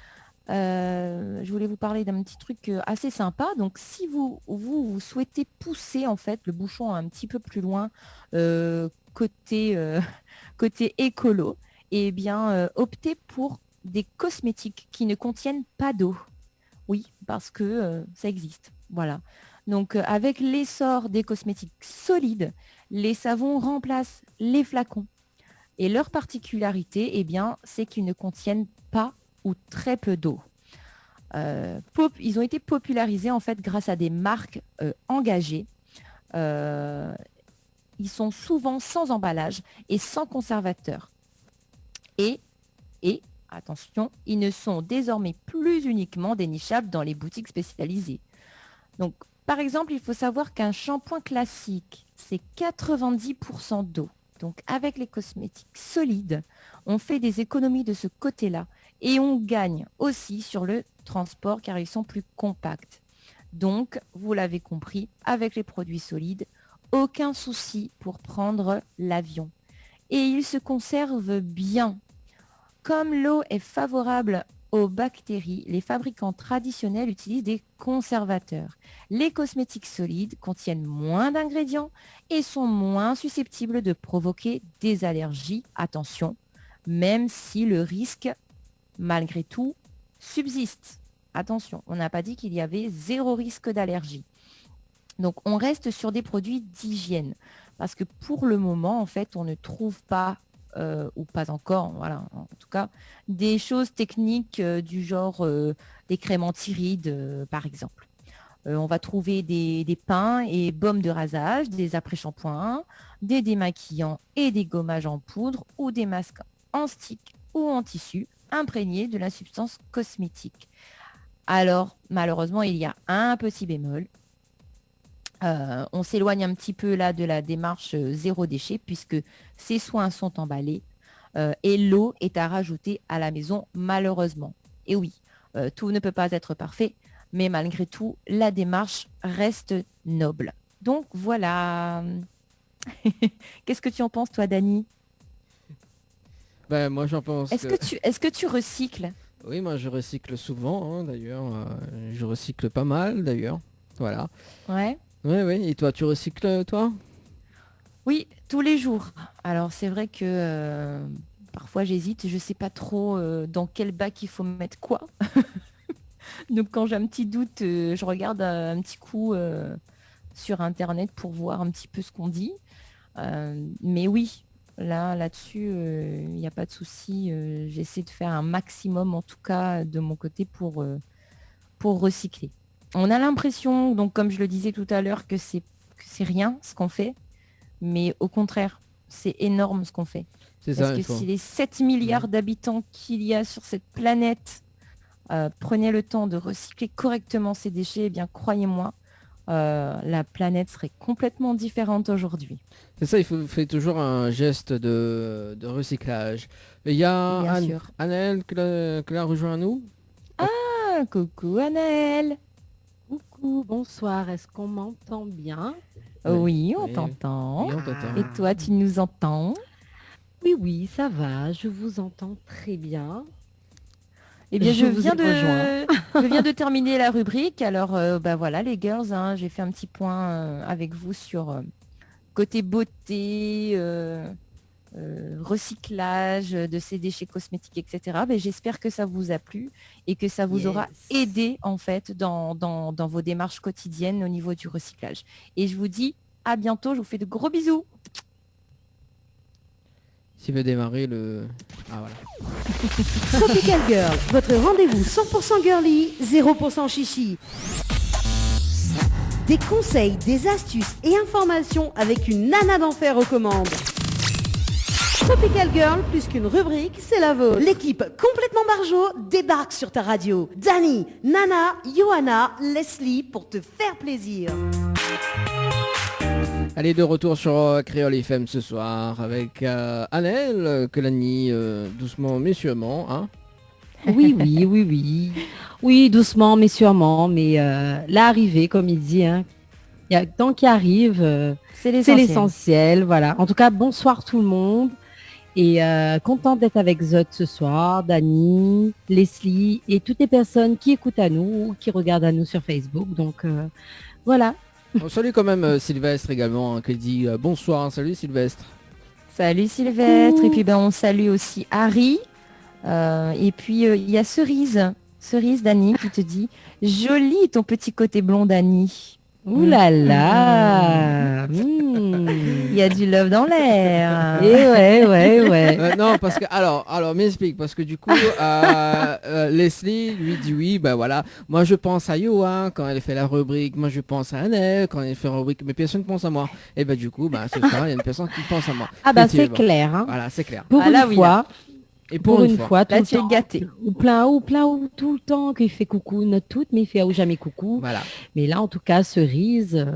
je voulais vous parler d'un petit truc assez sympa. Donc si vous souhaitez pousser en fait le bouchon un petit peu plus loin côté écolo, eh bien optez pour des cosmétiques qui ne contiennent pas d'eau. Oui, parce que ça existe. Voilà. Donc avec l'essor des cosmétiques solides, les savons remplacent les flacons. Et leur particularité, eh bien, c'est qu'ils ne contiennent pas ou très peu d'eau. Ils ont été popularisés en fait grâce à des marques engagées. Ils sont souvent sans emballage et sans conservateur. Et attention, ils ne sont désormais plus uniquement dénichables dans les boutiques spécialisées. Donc, par exemple, il faut savoir qu'un shampoing classique, c'est 90% d'eau. Donc, avec les cosmétiques solides, on fait des économies de ce côté-là et on gagne aussi sur le transport car ils sont plus compacts. Donc, vous l'avez compris, avec les produits solides, aucun souci pour prendre l'avion. Et ils se conservent bien. Comme l'eau est favorable aux bactéries, les fabricants traditionnels utilisent des conservateurs. Les cosmétiques solides contiennent moins d'ingrédients et sont moins susceptibles de provoquer des allergies. Attention, même si le risque, malgré tout, subsiste. Attention, on n'a pas dit qu'il y avait zéro risque d'allergie. Donc, on reste sur des produits d'hygiène. Parce que pour le moment, en fait, on ne trouve pas, ou pas encore, voilà, en tout cas, des choses techniques du genre des crèmes anti-rides, par exemple. On va trouver des pains et baumes de rasage, des après-shampoings, des démaquillants et des gommages en poudre ou des masques en stick ou en tissu imprégnés de la substance cosmétique. Alors, malheureusement, il y a un petit bémol. On s'éloigne un petit peu là de la démarche zéro déchet puisque ces soins sont emballés et l'eau est à rajouter à la maison malheureusement. Et oui, tout ne peut pas être parfait, mais malgré tout, la démarche reste noble. Donc voilà. Qu'est-ce que tu en penses toi, Dani? Ben, moi j'en pense Est-ce que tu recycles? Oui, moi je recycle souvent, hein, d'ailleurs. Je recycle pas mal, d'ailleurs. Voilà. Ouais. Oui, oui. Et toi, tu recycles, toi? Oui, tous les jours. Alors c'est vrai que parfois j'hésite, je sais pas trop dans quel bac il faut mettre quoi. Donc quand j'ai un petit doute, je regarde un petit coup sur Internet pour voir un petit peu ce qu'on dit. Mais oui, là-dessus, il n'y a pas de souci. J'essaie de faire un maximum, en tout cas, de mon côté pour recycler. On a l'impression, donc comme je le disais tout à l'heure, que c'est rien ce qu'on fait. Mais au contraire, c'est énorme ce qu'on fait. C'est Parce ça, que si les 7 milliards d'habitants qu'il y a sur cette planète prenaient le temps de recycler correctement ces déchets, eh bien croyez-moi, la planète serait complètement différente aujourd'hui. C'est ça, il faut faire toujours un geste de recyclage. Il y a Anaël qui l'a rejoint à nous. Ah, coucou Anaël. Coucou, bonsoir, est-ce qu'on m'entend bien? Oui, on t'entend. Oui, on t'entend. Et toi, tu nous entends? Oui, oui, ça va, je vous entends très bien. Eh bien, je vous viens ai je viens de terminer la rubrique. Alors, bah voilà, les girls, hein, j'ai fait un petit point avec vous sur côté beauté, recyclage de ces déchets cosmétiques, etc. Mais j'espère que ça vous a plu et que ça vous aura aidé en fait dans vos démarches quotidiennes au niveau du recyclage. Et je vous dis à bientôt, je vous fais de gros bisous. S'il veut démarrer le... Ah voilà. Tropical Girl, votre rendez-vous 100% girly, 0% chichi. Des conseils, des astuces et informations avec une nana d'enfer aux commandes. Tropical Girl, plus qu'une rubrique, c'est la vôtre. L'équipe complètement barjo débarque sur ta radio. Dani, Nana, Johanna, Leslie pour te faire plaisir. Allez, de retour sur Créole FM ce soir avec Anaël, que l'Annie doucement mais sûrement. Hein. Oui, oui, oui, oui. Oui, doucement mais sûrement. Mais l'arrivée, comme il dit, hein, tant qu'il arrive, c'est l'essentiel. Voilà. En tout cas, bonsoir tout le monde. Et content d'être avec Zot ce soir, Dani, Leslie et toutes les personnes qui écoutent à nous ou qui regardent à nous sur Facebook. Donc voilà. On salue quand même Sylvestre également, hein, qui dit bonsoir. Hein, salut Sylvestre. Salut Sylvestre. Et puis ben, on salue aussi Harry. Et puis il y a Cerise, Dani, qui te dit joli ton petit côté blond, Dani. Ouh là là. Il y a du love dans l'air. Et ouais. Non, parce que alors m'explique, parce que du coup Leslie lui dit oui, ben voilà, moi je pense à Johan quand elle fait la rubrique, moi je pense à Annelle quand elle fait la rubrique, mais personne ne pense à moi. Et ben du coup, ce soir il y a une personne qui pense à moi. Ah bah c'est clair. Hein. Voilà, c'est clair. Pour une fois. Et pour une fois, là tu es gâté. Ou tout le temps qu'il fait coucou, notre toute, mais il fait jamais coucou. Voilà. Mais là, en tout cas, Cerise,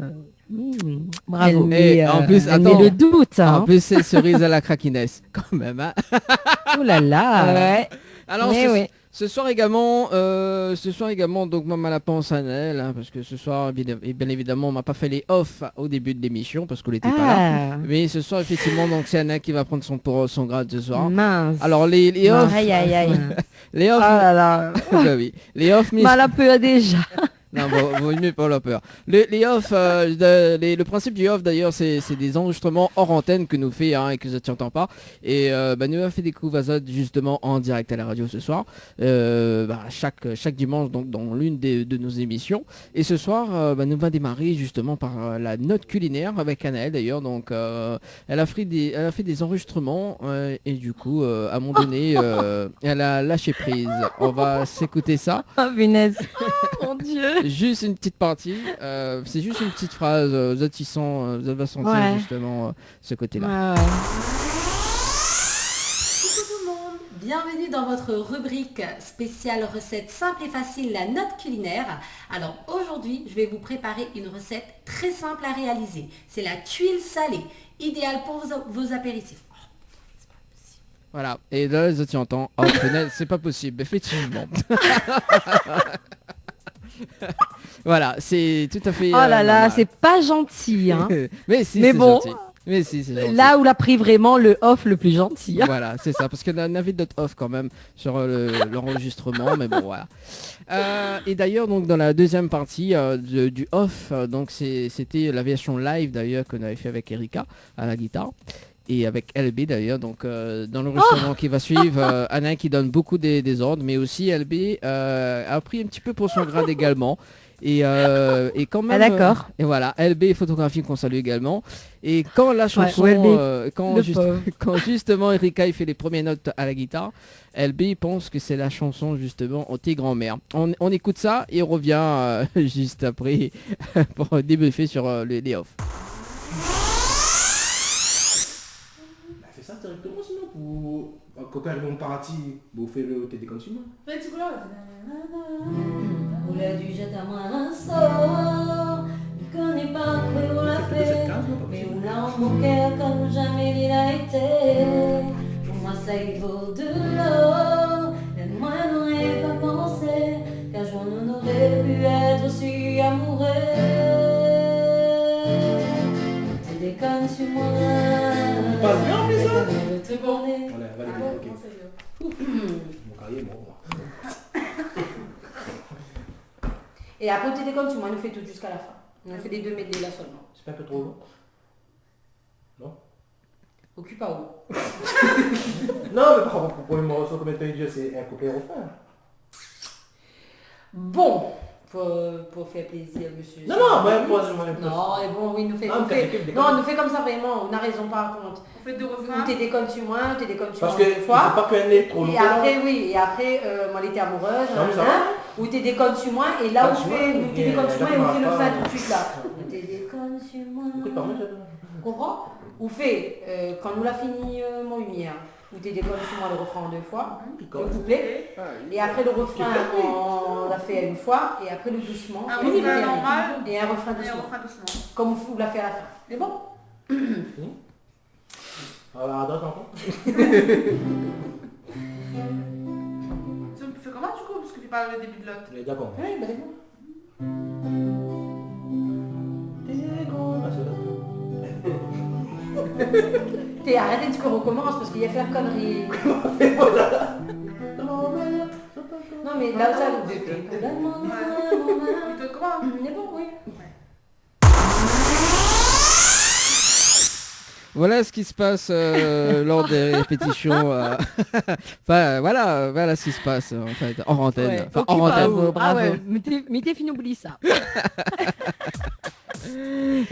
bravo. En plus, attends, le doute. Hein. En plus, c'est Cerise à la craquinesse, quand même. Hein. Oh là là. Ouais. Alors, ce soir également, donc maman la pense à Nel, hein, parce que ce soir, bien évidemment, on m'a pas fait les off au début de l'émission parce qu'on n'était pas là. Mais ce soir, effectivement, donc c'est Anna qui va prendre son grade ce soir. Mince. Alors les off, aïe. les off, ah là là. bah oui, les off, Mal un peu déjà. Non, vaut mieux pas la peur. Les off, le principe du off d'ailleurs, c'est des enregistrements hors antenne que nous fait et que je t'entends pas. Et nous avons fait découvrir ça justement en direct à la radio ce soir, chaque dimanche donc dans l'une de nos émissions. Et ce soir, nous va démarrer justement par la note culinaire avec Anaëlle d'ailleurs. Donc elle a fait des enregistrements et du coup à un moment donné, elle a lâché prise. On va s'écouter ça. Oh punaise. Oh mon Dieu. Juste une petite partie, c'est juste une petite phrase, vous allez sentir justement ce côté-là. Coucou tout le monde, bienvenue dans votre rubrique spéciale recette simple et facile, la note culinaire. Alors aujourd'hui, je vais vous préparer une recette très simple à réaliser. C'est la tuile salée, idéale pour vos apéritifs. Voilà, et là tu entends, oh punaise, c'est pas possible, effectivement. Voilà, c'est tout à fait. Oh là là, c'est pas gentil, hein. Mais si, mais c'est bon, gentil. Mais si, c'est gentil. Là où l'a pris vraiment le off le plus gentil. Hein. Voilà, c'est ça, parce qu'il y en avait d'autres off quand même sur l'enregistrement, mais bon voilà. Et d'ailleurs, donc dans la deuxième partie du off, donc c'était la version live d'ailleurs qu'on avait fait avec Erika à la guitare. Et avec LB d'ailleurs, donc dans l'enregistrement qui va suivre, Anna qui donne beaucoup des ordres, mais aussi LB a pris un petit peu pour son grade également. Et quand même, d'accord. Et voilà, LB photographie qu'on salue également. Et quand la chanson, quand justement Erika il fait les premières notes à la guitare, LB pense que c'est la chanson justement Tes grand-mère. On écoute ça et on revient juste après pour débriefer sur les off. Ça directement sinon pour quand elle est partie vous faites le TD comme ça. On l'a dû jeter à moi un sort. Je connais pas que on l'a fait, mais on l'a en mon cœur comme jamais il a été. Pour moi ça y vaut de l'or. Et moi n'aurais pas pensé qu'un jour nous n'aurait pu être aussi amoureux. Tu déconnes sur moi. Passe bien en plus ça. Te borner. Voilà, ok. Mon carrière mort. Et après tu déconnes sur moi, nous fait tout jusqu'à la fin. On a fait les 2 medley là seulement. C'est pas un peu trop long? Non? Occupe à haut. Non, mais par contre, pour une morceau comme un jeu, c'est un couplet refrain. Bon, pour faire plaisir, monsieur. Non, moi, non, et bon, oui, nous fait comme ça vraiment, on n'a raison par contre. On fait 2 refrains. Ou t'es déconnes sur moi, t'es déconnes sur moi parce que deux fois. pas qu'un est trop long. Et après, moi, elle était amoureuse, ou t'es déconnes sur moi, et là où je fais, t'es déconnes sur moi, et on fait le fin tout de suite là. T'es déconnes sur moi. Tu comprends? Ou fait, quand nous l'a fini, mon lumière. Où t'es déconnes sur moi le refrain en 2 fois, le couplet, et après le refrain on l'a fait une fois, et après le doucement, un refrain normal, et un refrain doucement. Comme vous l'a fait à la fin. C'est bon? Alors, à droite encore. Tu fais comment du coup? Parce que tu parles le début de l'autre. D'accord. Oui, bah c'est bon. Arrêtez de ce qu'on recommence parce qu'il y a fait la connerie. Non mais là où ça vous fait. Mais bon, oui. Voilà ce qui se passe lors des répétitions. Enfin, voilà ce qui se passe en fait hors antenne. Ouais, enfin, hors antenne. Bravo. Mais t'es fini, oublie ça.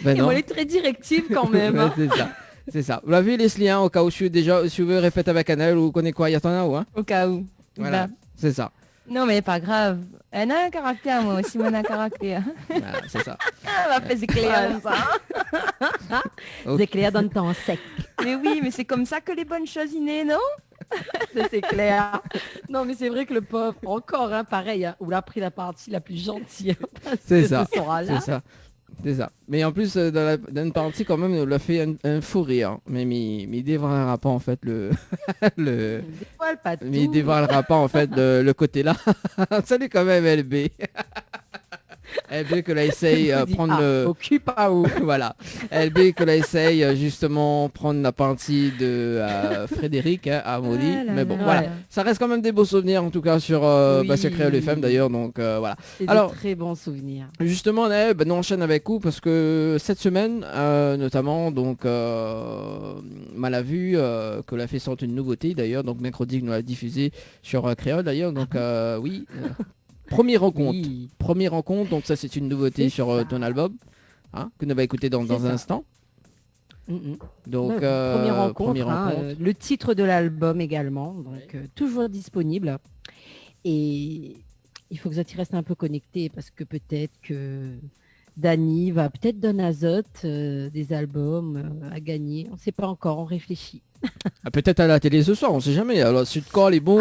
Ben non. On est très directive quand même. Ouais, c'est ça. Vous l'avez vu Leslie, hein, au cas où si vous voulez répéter avec Anaëlle ou connaît quoi, il y a ton ou hein. Au cas où. Voilà, c'est ça. Non mais pas grave. Elle a un caractère, moi aussi, on a un caractère. Voilà, c'est ça. Elle va faire éclairs comme ça. Okay. Éclairs dans le temps sec. Mais oui, mais c'est comme ça que les bonnes choses innées, non? C'est clair. Non mais c'est vrai que le pauvre, encore pareil, hein, où l'a pris la partie la plus gentille. C'est ça. C'est ça. Mais en plus, dans une partie, quand même, on l'a fait un fou rire. Mais il dévoilera pas, en fait, il dévoilera pas, en fait, le côté là. Salut quand même, LB. LB que là essaye prendre le... Occupe à où. Voilà. LB que là essaye justement prendre la partie de Frédéric à Maudit. Mais bon, voilà. Ça reste quand même des beaux souvenirs en tout cas sur Créole FM d'ailleurs. Donc voilà. C'est alors, de très bons souvenirs. Justement, on enchaîne avec vous parce que cette semaine, notamment, donc mal à vue, que l'a fait sortir une nouveauté d'ailleurs. Donc mercredi, nous l'a diffusé sur Créole d'ailleurs. Donc oui. Première rencontre. Oui. Première rencontre, donc ça c'est une nouveauté sur ton album, hein, que nous va écouter dans un instant. Donc première rencontre. Le titre de l'album également, donc toujours disponible. Et il faut que tu restes un peu connecté parce que peut-être que Dany va peut-être donner azote des albums à gagner. On ne sait pas encore, on réfléchit. Peut-être à la télé ce soir, on sait jamais. Alors Sudcall est bon,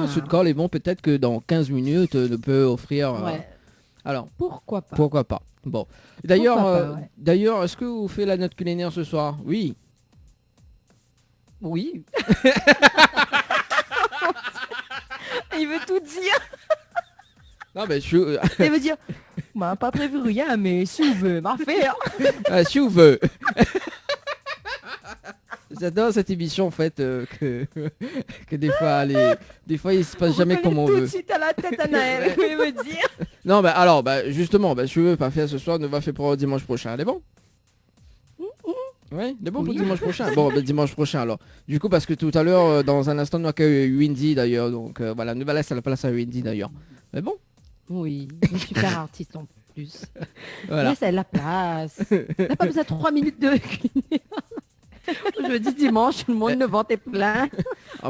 Sudcall est bon, peut-être que dans 15 minutes ne peut offrir. Alors pourquoi pas. Pourquoi pas. Bon. D'ailleurs, est-ce que vous faites la note culinaire ce soir? Oui. Oui. Il veut tout dire. Non mais il veut dire, m'a pas prévu rien, mais si vous veux, m'a faire. Si vous veux. J'adore cette émission en fait que des fois il se passe jamais comme on veut. Tout de suite à la tête à Naël, il veut dire. Non alors justement, si tu veux pas faire ce soir, ne va faire pour dimanche prochain, elle est bon? Oui, c'est bon pour dimanche prochain. Bon, dimanche prochain alors. Du coup, parce que tout à l'heure, dans un instant, nous accueillons Windy d'ailleurs. Donc voilà, nous va laisser la place à Windy d'ailleurs. Mais bon. Oui, une super artiste en plus. Voilà. Laisse la place. On n'a pas besoin de 3 minutes de... Jeudi, dimanche, le monde ne vantait plein.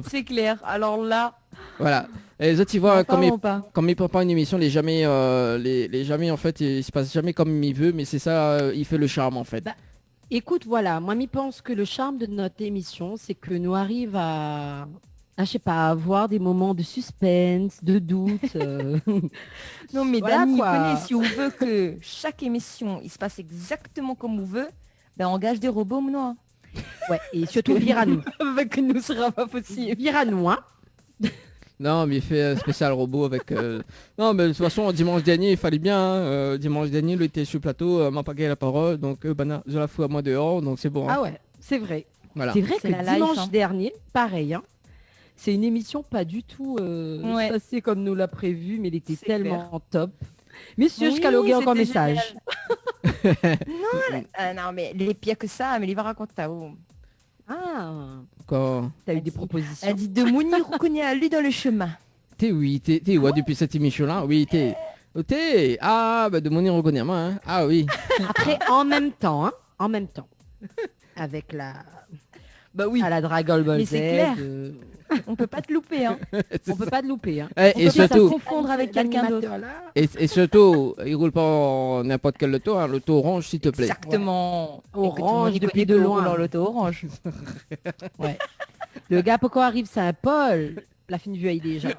C'est clair. Alors là... Voilà. Et les autres, ils voient, comme il prépare une émission, les jamais, en fait, il se passe jamais comme il veut, mais c'est ça, il fait le charme, en fait. Bah, écoute, voilà, moi, je pense que le charme de notre émission, c'est que nous arrive à je sais pas, avoir des moments de suspense, de doute. Non, mais voilà, Dany, connaît, si on veut que chaque émission, il se passe exactement comme on veut, ben, on engage des robots, moi. Ouais, et surtout vire à nous. Avec nous, ce sera pas possible. Vire à nous, hein. Non, mais il fait un spécial robot avec... Non, mais de toute façon, dimanche dernier, il fallait bien. Hein, dimanche dernier, il était sur le plateau, m'a pas gagné la parole, donc je la fous à moi dehors, donc c'est bon. Hein. Ah ouais, c'est vrai. Voilà. C'est vrai que dimanche dernier, pareil, hein, c'est une émission pas du tout passée comme nous l'a prévu, mais elle était tellement top. Monsieur, je caloguais encore message. Non, mais les pires que ça, mais il va raconter à vous. Ah, quoi? T'as eu des propositions? Elle dit de Mounir reconnaît à lui dans le chemin. T'es ouais, depuis cette émission-là, oui, t'es. Ah, bah de Mounir reconnaît moi, hein. Ah oui. Après, en même temps, avec la... Bah oui. À la Dragon Ball Z. Mais c'est clair. On peut pas te louper, hein. On peut pas te louper, hein. Et surtout, confondre avec quelqu'un d'autre. Et surtout, il roule pas en n'importe quel loto, hein, loto orange s'il te plaît. Exactement. Ouais. Orange depuis de loin. Dans l'auto orange. Ouais. Le gars pourquoi arrive Saint-Paul, la fine vieille déjà.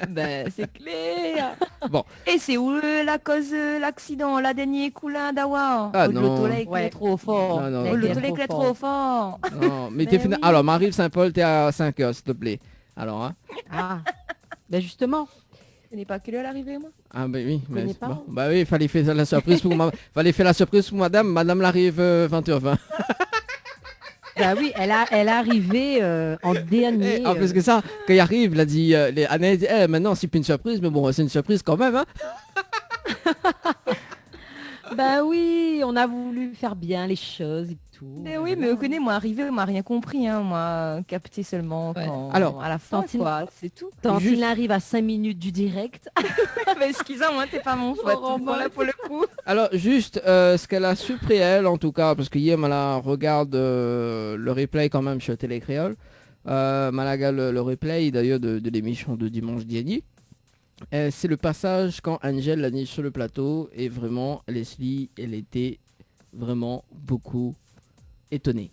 Ben c'est clair. Bon. Et c'est où la cause l'accident, la dernière coulin d'Awa. Ah non. L'autolec est trop fort. L'autolec est trop fort. Non, mais t'es fini. Alors, Marie Saint-Paul, t'es à 5 heures, s'il te plaît. Alors, hein. Ah. Ben justement. Ce n'est pas quelle heure l'arrivée, moi. Ah ben oui, mais bon. Bah oui, il fallait faire la surprise pour fallait faire la surprise pour madame. Madame l'arrive 20h20. Bah oui, elle est arrivée en dernier. En plus que ça, quand il arrive, il a dit, Anna dit, maintenant c'est plus une surprise, mais bon, c'est une surprise quand même, hein. Bah oui, on a voulu faire bien les choses et tout. Mais oui, mais vous connaissez, moi arrivé, on m'a rien compris, hein, moi capté seulement quand... Alors, à la fin, quoi, c'est tout. Tantine arrive à 5 minutes du direct. Mais excusez-moi, t'es pas mon choix, là pour le coup. Alors juste, ce qu'elle a surpris elle, en tout cas, parce que hier, elle regarde le replay quand même sur Télé Créole. Malaga le replay d'ailleurs de l'émission de dimanche dernier. C'est le passage quand Angel l'a mis sur le plateau et vraiment Leslie, elle était vraiment beaucoup étonnée.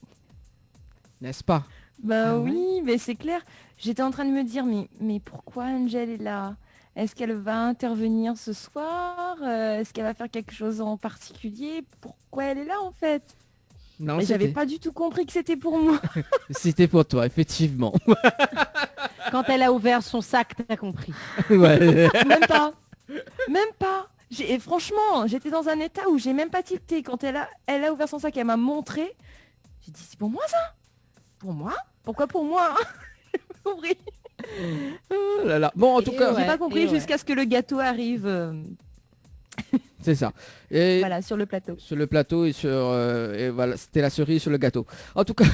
N'est-ce pas? Bah oui, mais c'est clair. J'étais en train de me dire, mais pourquoi Angel est là? Est-ce qu'elle va intervenir ce soir? Est-ce qu'elle va faire quelque chose en particulier? Pourquoi elle est là en fait? Non, j'avais pas du tout compris que c'était pour moi. C'était pour toi, effectivement. Quand elle a ouvert son sac, t'as compris. Ouais. Même pas. Et franchement, j'étais dans un état où j'ai même pas tilté. Quand elle a ouvert son sac, elle m'a montré. J'ai dit, c'est pour moi ça? Pour moi? Pourquoi pour moi? Compris. Oh là là. Bon, en tout cas, j'ai pas compris jusqu'à ce que le gâteau arrive. C'est ça. Et voilà, sur le plateau. Sur le plateau et voilà, c'était la cerise sur le gâteau. En tout cas,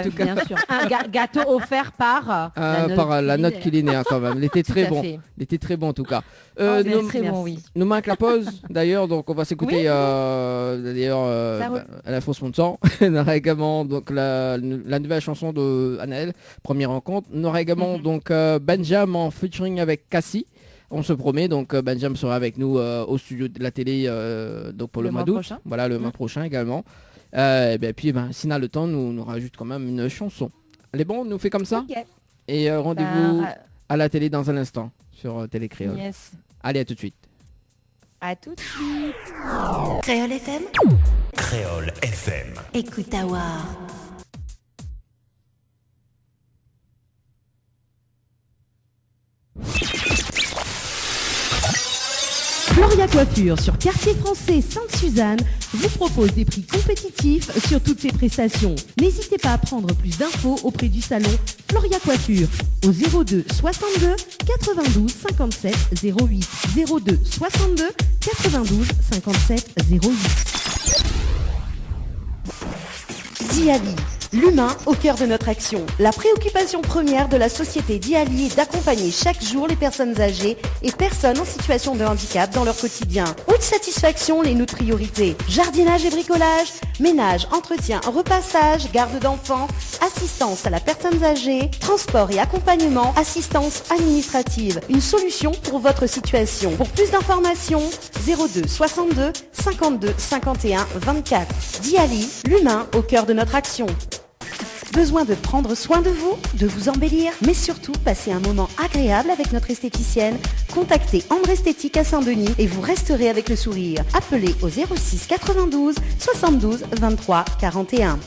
bien sûr. Un gâteau offert par la note culinaire quand même. Il était très bon. Il était très bon en tout cas. Très bon, oui. Nous manque la pause d'ailleurs, donc on va s'écouter d'ailleurs à la fausse sponsor. On aura également donc la nouvelle chanson de Anaël, Première rencontre. On aura également donc Benjamin en featuring avec Cassie. On se promet, donc Benjamin sera avec nous au studio de la télé donc pour le mois d'août. Voilà, le mois prochain également. Et puis, si on a le temps, nous rajoute quand même une chanson. Elle est bon, on nous fait comme ça. Okay. Et rendez-vous à la télé dans un instant sur Télé Créole. Yes. Allez, à tout de suite. À tout de suite. Créole FM. Créole FM. Écoute à voir. Floria Coiffure sur Quartier Français Sainte-Suzanne vous propose des prix compétitifs sur toutes ses prestations. N'hésitez pas à prendre plus d'infos auprès du salon Floria Coiffure au 02 62 92 57 08 02 62 92 57 08. Diali, l'humain au cœur de notre action. La préoccupation première de la société Diali est d'accompagner chaque jour les personnes âgées et personnes en situation de handicap dans leur quotidien. Haute satisfaction, les notre priorité. Jardinage et bricolage, ménage, entretien, repassage, garde d'enfants, assistance à la personne âgée, transport et accompagnement, assistance administrative. Une solution pour votre situation. Pour plus d'informations, 02 62 52 51 24. Diali, l'humain au cœur de notre action. Besoin de prendre soin de vous, de vous embellir, mais surtout passer un moment agréable avec notre esthéticienne? Contactez Ambre Esthétique à Saint-Denis et vous resterez avec le sourire. Appelez au 06 92 72 23 41.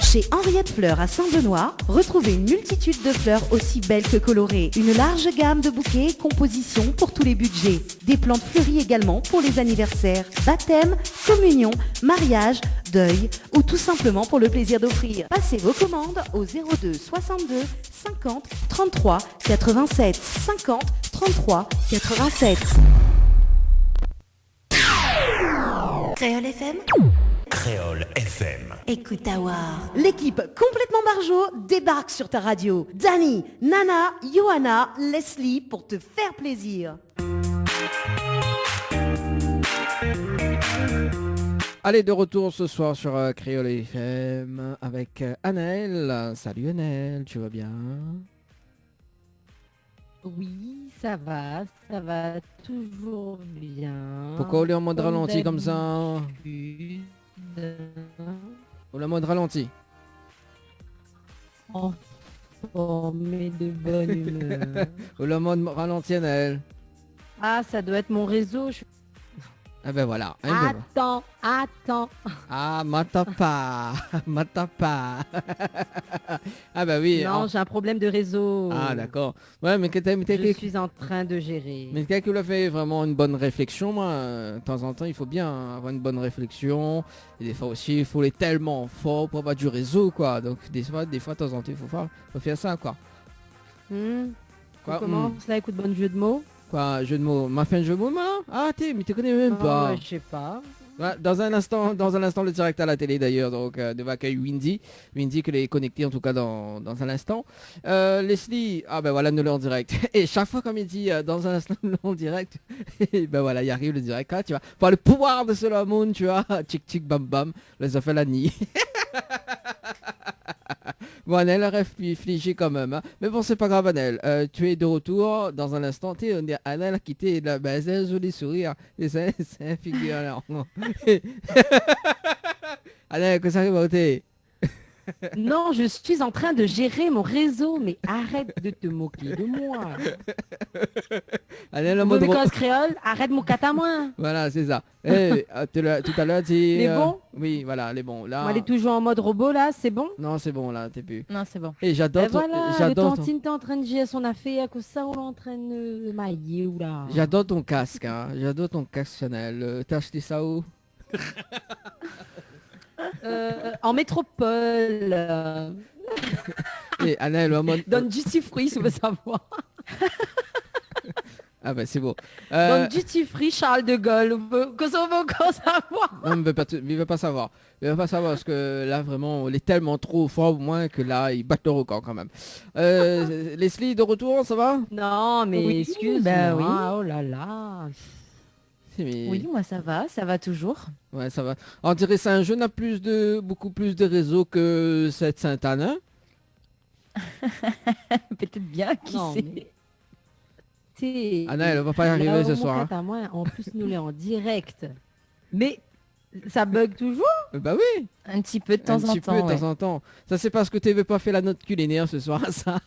Chez Henriette Fleurs à Saint-Benoît, retrouvez une multitude de fleurs aussi belles que colorées. Une large gamme de bouquets et compositions pour tous les budgets. Des plantes fleuries également pour les anniversaires, baptêmes, communions, mariages, deuil ou tout simplement pour le plaisir d'offrir. Passez vos commandes au 02 62 50 33 87 50 33 87. Créole FM. Créole FM. Écoute à voir. L'équipe complètement barjo débarque sur ta radio. Dani, Nana, Johanna, Leslie pour te faire plaisir. Allez, de retour ce soir sur Créole FM avec Anaël. Salut Anaël, tu vas bien? Oui, ça va toujours bien. Pourquoi on est en mode ralenti comme ça? On est en mode ralenti. En forme et de bonne humeur. On est en mode ralenti Anaël. Ah, ça doit être mon réseau. Ah ben voilà. Attends. Ah, m'attends pas. Ah bah oui. Non, j'ai un problème de réseau. Ah d'accord. Ouais, mais je suis en train de gérer. Mais quelqu'un l'a fait vraiment une bonne réflexion, moi. De temps en temps, il faut bien avoir une bonne réflexion. Et des fois aussi, il faut aller tellement fort pour avoir du réseau, quoi. Donc des fois, de temps en temps, il faut faire ça, quoi. Quoi, comment cela écoute bon jeu de mots? Quoi, jeu de mots? M'a fait un jeu de mots, là? Ah, mais tu connais même pas. Ouais, je sais pas. Ouais, dans un instant, le direct à la télé d'ailleurs, donc devait accueillir Windy qui est connecté en tout cas dans un instant. Leslie, ah ben voilà, nous l'en direct. Et chaque fois comme il dit dans un instant nous en direct, et ben voilà, il arrive le direct là, tu vois. Par le pouvoir de Solomon, tu vois, tchic tchic bam bam, les a fait la nuit. Bon, Anel a réfléchi quand même. Hein. Mais bon, c'est pas grave, Anel. Tu es de retour dans un instant. Anel a quitté la base. C'est un joli sourire. C'est un figure. Anel, que ça arrive à ôter? Non, je suis en train de gérer mon réseau, mais arrête de te moquer de moi. Anaël en mode Mauvaise créole, arrête mon cat à moi. Voilà, c'est ça. Tout à l'heure, tu... Les bons. Oui, voilà, les bons. Là... Moi, elle est toujours en mode robot, là, c'est bon. Non, c'est bon, là, t'es plus. Non, c'est bon. Et j'adore Ben voilà, j'adore le Tantine, t'es en train de gérer son affaire, que ça, on est en train de mailler, ou là. J'adore ton casque, hein. J'adore ton casque Chanel. T'as acheté ça où? En métropole. Et Anaël en mode... Donne duty free, si vous voulez savoir. Ah bah c'est bon. Donne duty free Charles de Gaulle. Que ça veut encore savoir. Non, mais il veut pas savoir. Il veut pas savoir parce que là vraiment, il est tellement trop fort au moins que là, il bat le record quand même. Leslie de retour, ça va? Non, mais Oui, excuse-moi. bah oui. Oh là là. Oui, moi ça va toujours. Ouais, ça va. On dirait que Saint-Jean a beaucoup plus de réseaux que cette Sainte-Anne. Hein. Peut-être bien, qui sait. Anna, elle va pas y arriver ce soir. À moi, en plus, nous l'est en direct. Mais ça bug toujours? Bah oui. Un petit peu de temps en temps. De temps en temps. Ça c'est parce que tu n'avais pas fait la note culinaire ce soir, ça.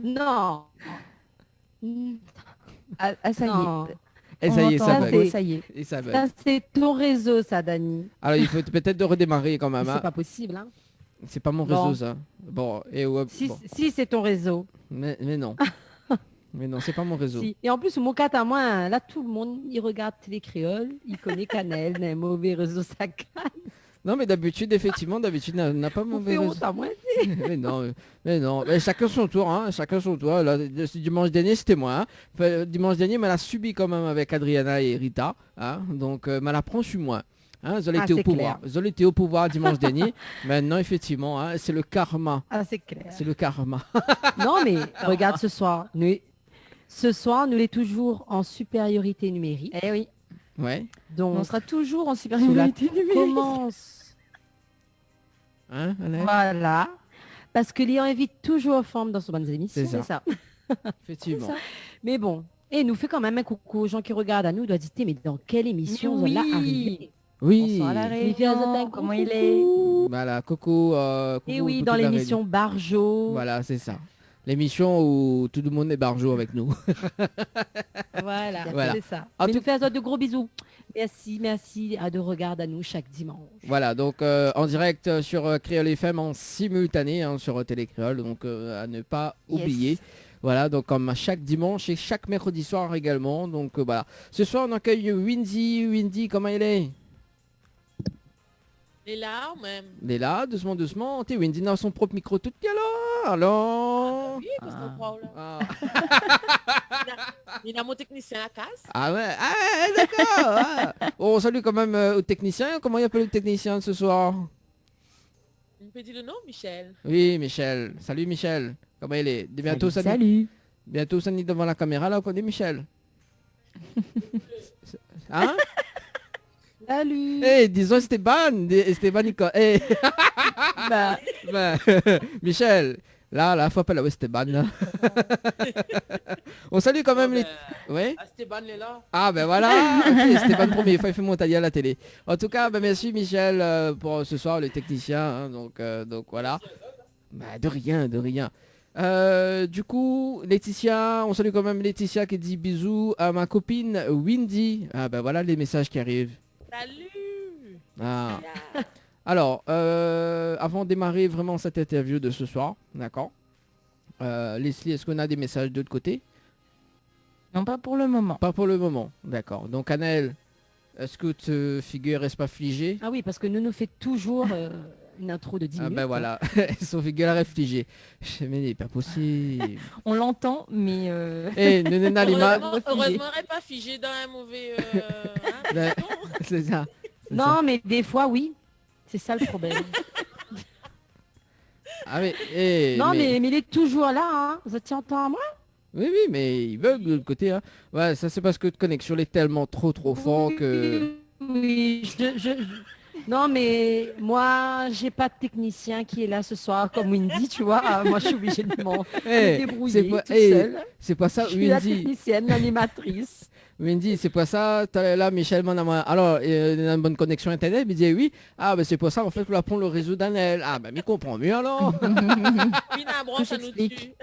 Non. Ça non. y est. Et ça y est, ça bug. Ça y est. Et ça bug. Ça, c'est ton réseau, ça, Dani. Alors il faut peut-être de redémarrer quand même. C'est pas possible, hein. C'est pas mon réseau, ça. Bon, et ouais, si c'est ton réseau. Mais non. Mais non, c'est pas mon réseau. Si. Et en plus, mon cat à moi, là, tout le monde, il regarde Télé Créole, il connaît Canel, n'a un mauvais réseau, ça casse. Non, mais d'habitude, effectivement, n'a pas mauvais réseau. Honte à moi. mais non. Mais chacun son tour, hein. Chacun son tour. Là, dimanche dernier, c'était moi. Hein. Enfin, dimanche dernier, mais elle a subi quand même avec Adriana et Rita. Hein. Donc, mais la prend, je suis moins. Hein, vous été au pouvoir. Vous été au pouvoir dimanche dernier. Maintenant, effectivement, hein, c'est le karma. Ah, c'est clair. C'est le karma. Non, mais regarde ce soir. Ce soir, nous l'est toujours en supériorité numérique. Eh oui. Ouais. Donc, on sera toujours en supériorité numérique. Commence. Hein, voilà. Parce que Léon invite toujours aux femmes dans son bonnes émissions. C'est ça. Effectivement. Ça. Mais bon, et nous fait quand même un coucou aux gens qui regardent à nous. Doit dire, mais dans quelle émission on l'a arrivé? Oui. Bonsoir la Réunion, comment il est? Voilà, coucou. Et oui, dans l'émission Barjo. Voilà, c'est ça. L'émission où tout le monde est Barjo avec nous. Voilà. C'est ça. Mais nous fait de gros bisous. Merci de regarder à nous chaque dimanche. Voilà, donc en direct sur Créole FM en simultané hein, sur Télé Créole, donc à ne pas oublier. Voilà, donc comme à chaque dimanche et chaque mercredi soir également. Donc voilà. Ce soir on accueille Windy. Windy, comment elle est? Elle est là même. Elle est là, doucement. T'es Windy dans son propre micro tout alors. Oui, parce qu'on croit là. Il a mon technicien à casse. Ah ouais, d'accord. On salue quand même au technicien. Comment il appelle le technicien ce soir? On peut dire le nom, Michel. Oui, Michel. Salut Michel. Comment il est? Bientôt salut. Bientôt ça n'est devant la caméra là, on connaît Michel. Hein? Salut. Hey, disons Esteban Nicole. Hey. Michel. Là, faut appeler Esteban. Là. On salue quand même les... Ouais. Esteban est là. Ah ben voilà. Okay, Esteban première fois il fait monter à la télé. En tout cas, ben, merci Michel pour ce soir, le technicien. Hein, donc voilà. Bah, de rien. Du coup, Laetitia, on salue quand même Laetitia qui dit bisous à ma copine Windy. Ah ben voilà les messages qui arrivent. Salut. Ah. Alors, avant de démarrer vraiment cette interview de ce soir, d'accord. Leslie, est-ce qu'on a des messages de l'autre côté? Non, pas pour le moment. Pas pour le moment, d'accord. Donc Anaël, est-ce que te figure reste pas figée? Ah oui, parce que nous fait toujours une intro de 10 minutes. Ah ben voilà, son figure reste figée. Mais c'est pas possible. On l'entend, mais... Eh, heureusement, elle n'est pas figée dans un mauvais... c'est ça. Non, mais des fois, oui. C'est ça le problème. Ah mais... non, mais il est toujours là, hein. Vous êtes entend à moi? Oui, mais il bug de l'autre côté. Hein. Ouais, ça c'est parce que la connexion est tellement trop fort que... Oui, non, mais moi, j'ai pas de technicien qui est là ce soir comme Windy, tu vois. Moi, je suis obligée de me débrouiller toute seule. C'est pas ça, Windy. Je suis la technicienne, l'animatrice. Windy, c'est pas ça. Là, Michel m'en a... Alors, il a une bonne connexion Internet. Il dit oui. Ah, ben c'est pour ça, en fait, qu'on apprend le réseau d'Anel. Ah, ben, mais comprend mieux alors. Oui, la broche, ça nous tue.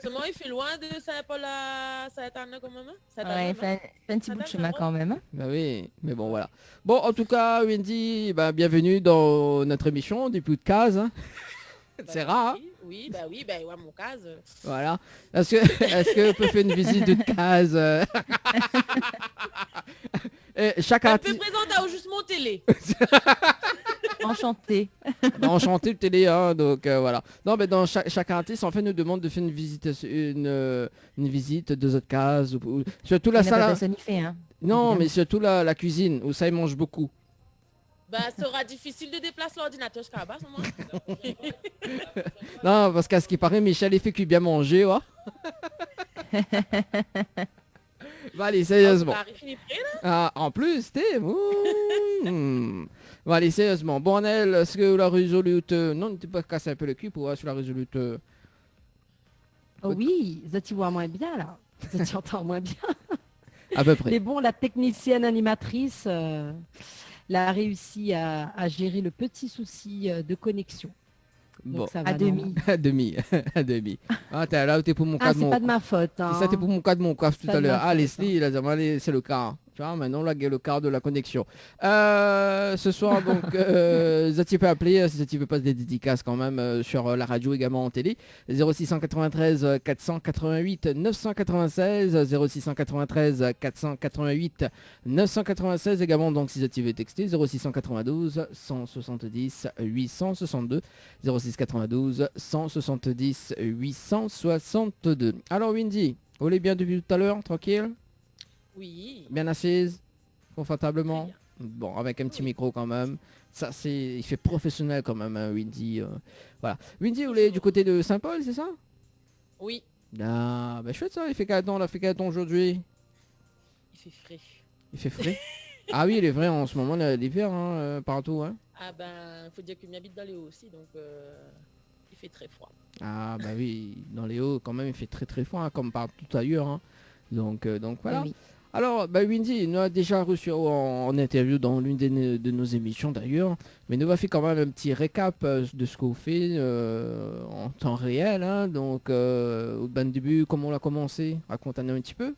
C'est moi il fait loin de Saint-Anne quand même. Ouais, il fait un petit bout de chemin quand même. Bah oui, mais bon, voilà. Bon, en tout cas, Wendy, bienvenue dans notre émission des plus de cases. Hein. C'est rare. Hein. Oui, mon case. Voilà. Est-ce que peut faire une visite de case chaque artiste... Je peux présenter à juste mon télé. Enchanté. Enchanté le télé, hein, donc voilà. Non, mais dans chaque artiste, en fait, nous demande de faire une visite, une visite de autres cases. Ou surtout la salle. Ça n'y fait, hein. Non, mais surtout la cuisine, où ça, il mange beaucoup. Ça sera difficile de déplacer l'ordinateur jusqu'à là-bas, non, parce qu'à ce qui paraît, Michel, il fait que bien manger, ouais. Allez, sérieusement. En plus, t'es... allez, sérieusement. Bon, Annelle, est-ce que la résolute... Non, tu peux pas casser un peu le cul pour voir sur la résolute... Oh oui, ça tu vois moins bien, là. Ça tu entends moins bien. À peu près. Mais bon, la technicienne animatrice... a réussi à gérer le petit souci de connexion. Bon. Donc, ça va à demi. À demi. Ah, t'es là où t'es pour mon cas de mon... c'est pas de ma faute. Hein. C'est ça, t'es pour mon cas de mon coiffe tout à l'heure. Ah, Leslie, c'est le cas. Tu vois, maintenant, là, il y a le quart de la connexion. Ce soir, donc, tu peux appeler, si tu veux passer des dédicaces quand même sur la radio, également en télé. 0693 488 996, 0693 488 996, également, donc, si tu veux texter, 0692 170 862, 0692 170 862. Alors, Wendy, vous allez bien depuis tout à l'heure, tranquille? Oui. Bien assise, confortablement. Bon, avec un petit micro quand même. Ça, il fait professionnel quand même, hein, Wendy. Voilà. Wendy, vous êtes du côté de Saint-Paul, c'est ça? Oui. Ah, chouette ça. Il fait quel temps, aujourd'hui? Il fait frais. Il fait frais. Ah oui, il est vrai, en ce moment, l'hiver, hein, partout. Hein. Ah faut dire que j'habite dans les hauts aussi, donc il fait très froid. Ah oui, dans les hauts, quand même, il fait très très froid, hein, comme partout ailleurs. Hein. Donc voilà. Oui. Alors, Wendy, nous a déjà reçu en interview dans l'une de nos émissions d'ailleurs, mais nous va faire quand même un petit récap de ce qu'on fait en temps réel. Hein, donc, au début, comment on a commencé? Raconte-nous un petit peu,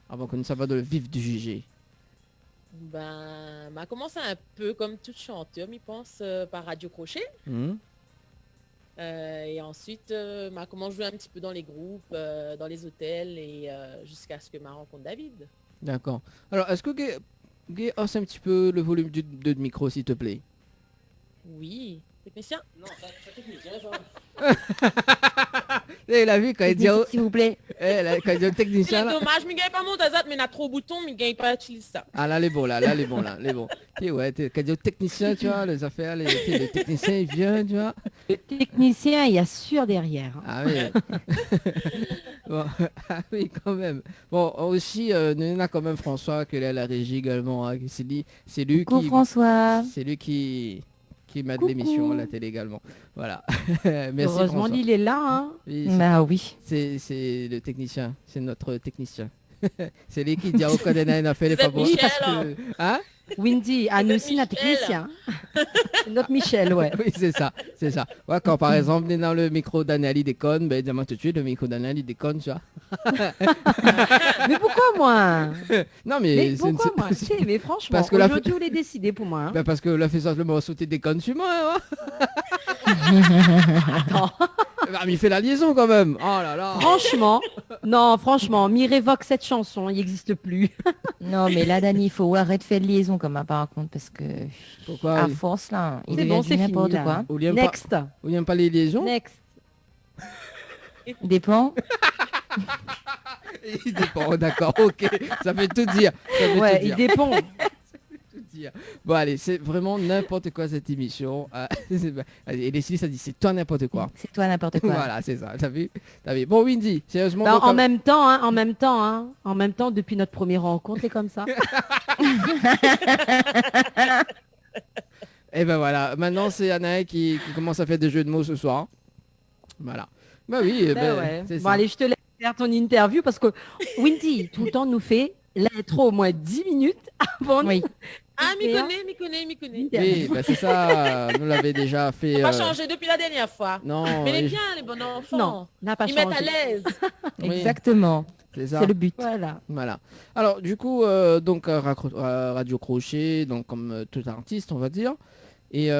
avant que nous ça va dans le vif du sujet. M'a commencé un peu comme tout chanteur, m'y pense, par Radio Crochet. Et ensuite, m'a commencé à jouer un petit peu dans les groupes, dans les hôtels, et jusqu'à ce que m'a rencontre David. D'accord. Alors, est-ce que tu hausse un petit peu le volume de micro, s'il te plaît? Oui. Technicien? Non, c'est technicien, il a vu quand il dit... S'il vous plaît. Quand il dit technicien... C'est dommage, mais il ne gagne pas mon tazat, mais il a trop de boutons, mais il ne gagne pas utiliser ça. Ah là, les bons, là, les bons. Ouais, quand il dit technicien, tu vois, les affaires, le technicien, il vient, tu vois. Le technicien, il y a sûr derrière. Ah oui. Bon, ah oui, quand même. Bon, aussi, nous a quand même François, qui est à la régie également. Hein, c'est lui Coucou qui... François. C'est lui qui m'a de l'émission à la télé également. Voilà. Merci, heureusement, François. il est là. Hein. Oui, oui. C'est le technicien. C'est notre technicien. C'est lui qui dit au code a fait les faveurs. Hein? Wendy, nous aussi, notre technicien. Notre Michel, ouais. Oui, c'est ça. Ouais, quand par exemple, on est dans le micro d'Anneli déconne, dis-moi tout de suite, le micro d'Anneli déconne, tu vois. Mais pourquoi moi? Non, mais pourquoi moi? Mais franchement, parce que aujourd'hui, on l'est décidé pour moi. Hein. Parce que la fait simplement sauter déconne sur moi. Hein. Attends. Mais il fait la liaison quand même. Oh là là. Franchement, m'y révoque cette chanson, il n'existe plus. Non, mais là, Dani, il faut arrêter de faire de liaison comme ça, par contre, parce que pourquoi, à force, là, il devient du n'importe quoi. Next. Vous n'aimez pas les liaisons? Next. Dépend. Il dépend, d'accord, ok. Ça veut tout dire. Il dépend. Bon allez, c'est vraiment n'importe quoi cette émission. Et Leslie, ça dit c'est toi n'importe quoi. C'est toi n'importe quoi. Voilà, c'est ça. T'as vu? Bon, Wendy, sérieusement. En même temps, depuis notre première rencontre, c'est comme ça. Et ben voilà, maintenant c'est Anaël qui commence à faire des jeux de mots ce soir. Voilà. Bah oui, ouais. C'est bon ça. Allez, je te laisse faire ton interview parce que Wendy, tout le temps, nous fait l'intro au moins 10 minutes Ah, m'y connaît. Oui, bah c'est ça, nous l'avait déjà fait. On va changer depuis la dernière fois. Non. Mais il est bien, les bons enfants. Non, n'a pas Ils changé. mettent à l'aise. Oui. Exactement. C'est ça. C'est le but. Voilà. Alors du coup, donc Radio Crochet, donc comme tout artiste, on va dire. Et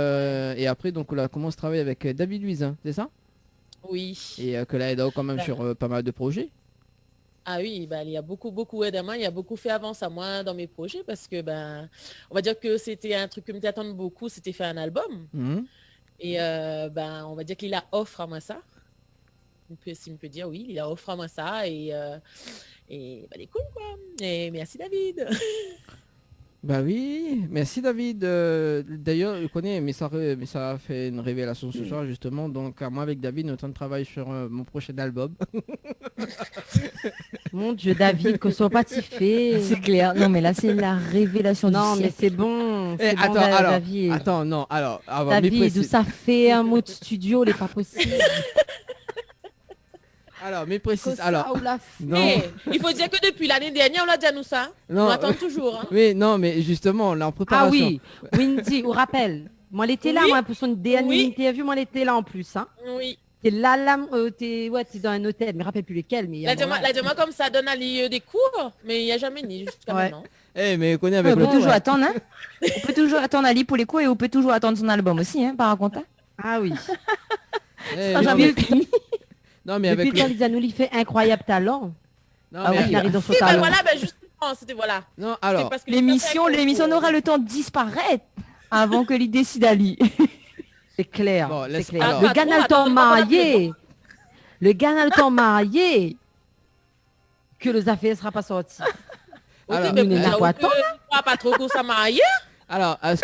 après, donc on a commencé à travailler avec David Luiz, hein, c'est ça? Oui. Et que là, aide quand même sur pas mal de projets. Ah oui, bah, il y a beaucoup aide à moi, il y a beaucoup fait avance à moi dans mes projets parce que on va dire que c'était un truc que me t'attendait beaucoup, c'était faire un album. Et on va dire qu'il a offre à moi ça. Si on peut dire oui, il a offre à moi ça et il est cool quoi. Et merci David. Bah oui, merci David. D'ailleurs, je connais, mais ça a fait une révélation ce soir justement. Donc moi avec David, nous sommes en train de travailler sur mon prochain album. Mon Dieu, David, que soit pas fait. C'est clair. Non, mais là, c'est la révélation non, du mais siècle. c'est bon. C'est bon, David. David, où ça fait un mot de studio, il n'est pas possible. Alors, mais précise. Alors, non. Mais il faut dire que depuis l'année dernière, on l'a dit à nous ça. Non, on attend toujours. Hein. Oui, non, mais justement, on est en préparation. Ah oui, Wendy, on rappelle. Moi, elle était là, moi, pour son dernière interview, moi, elle était là en plus. Hein. Oui. T'es là, t'es dans un hôtel, mais rappelle plus lesquels. Mais la demande comme ça donne à des cours, mais il n'y a jamais ni jusqu'à maintenant. Eh, mais connais avec on peut toujours attendre, hein. On peut toujours attendre Ali pour les cours et on peut toujours attendre son album aussi, hein, par contre. Ah oui. Jamais fini. Non, mais avec depuis Lisa nous lui fait incroyable talent. Non, mais il arrive dans son talent. Voilà, justement, c'était voilà. Non, alors parce que l'émission aura le temps de disparaître avant que l'idée décide Ali. C'est clair. Bon, c'est clair. Alors, le gars n'a le temps marié. Le gars n'a le temps marié. Que le affaire ne sera pas sorti. Alors, mais n'a pas trop que ça marié. Alors, est-ce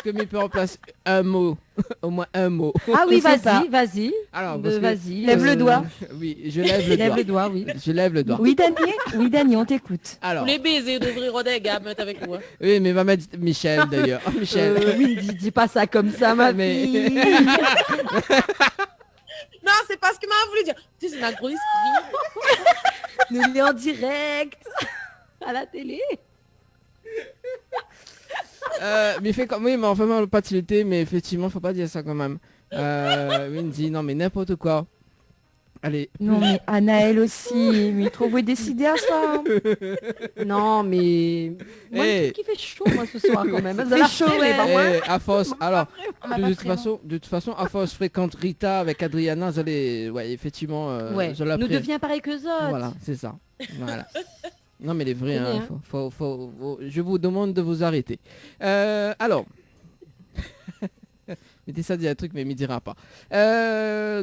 que tu peux remplacer un mot? Au moins un mot. Ah oui, vas-y. Alors, vas-y. Lève le doigt. Oui, je lève le doigt. Lève le doigt, oui. Je lève le doigt. Oui, Daniel, on t'écoute. Alors. Pour les baisers d'ouvrir des gammes avec moi. Oui, mais va mettre Michel d'ailleurs. Michel. Oui, dis pas ça comme ça, ma fille. Non, c'est pas ce qu'il m'a voulu dire. Tu sais, c'est un gros esprit. Nous l'est en direct. À la télé. Mais fait comme oui, mais enfin on pas tilté, mais effectivement faut pas dire ça quand même. Wendy, non mais n'importe quoi. Allez. Non mais Anaël aussi, mais trop vous décider à ça. Non mais moi je trouve qu'il fait chaud moi ce soir quand même. Il fait chaud, à force. Alors de toute façon à force fréquente Rita avec Adriana, vous allez effectivement nous devient pareil que autres. Voilà, c'est ça. Voilà. Non mais les vrais, hein, je vous demande de vous arrêter. Alors, mettez ça dit un truc mais il me dira pas.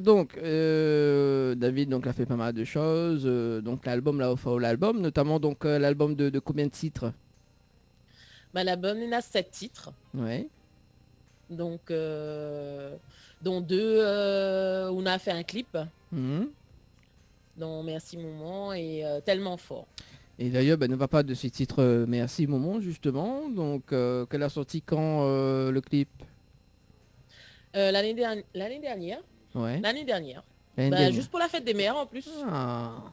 Donc, David donc a fait pas mal de choses. Donc l'album l'album, notamment donc l'album de combien de titres? L'album il a 7 titres. Ouais. Donc, dont 2 on a fait un clip. Donc Merci Moment et Tellement Fort. Et d'ailleurs, ne va pas de ces titres Merci Moment, justement. Donc, qu'elle a sorti quand le clip? L'année dernière. Ouais. L'année dernière. Juste pour la fête des mères en plus. Ah,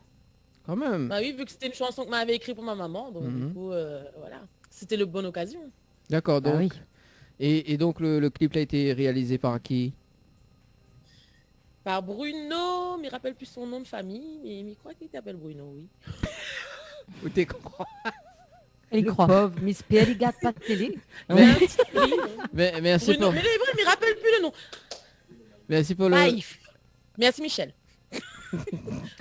quand même. Oui, vu que c'était une chanson que m'avait écrite pour ma maman. Donc, du coup, voilà. C'était le bonne occasion. D'accord, donc. Oui. Et donc, le clip a été réalisé par qui? Par Bruno, mais je ne rappelle plus son nom de famille, mais je crois qu'il s'appelle Bruno, oui. Où t'es crois? Elle croit. Pauvre Miss P, elle regarde pas de télé. Mais merci Bruno, pour... mais je ne me rappelle plus le nom. Merci pour le... Merci Michel.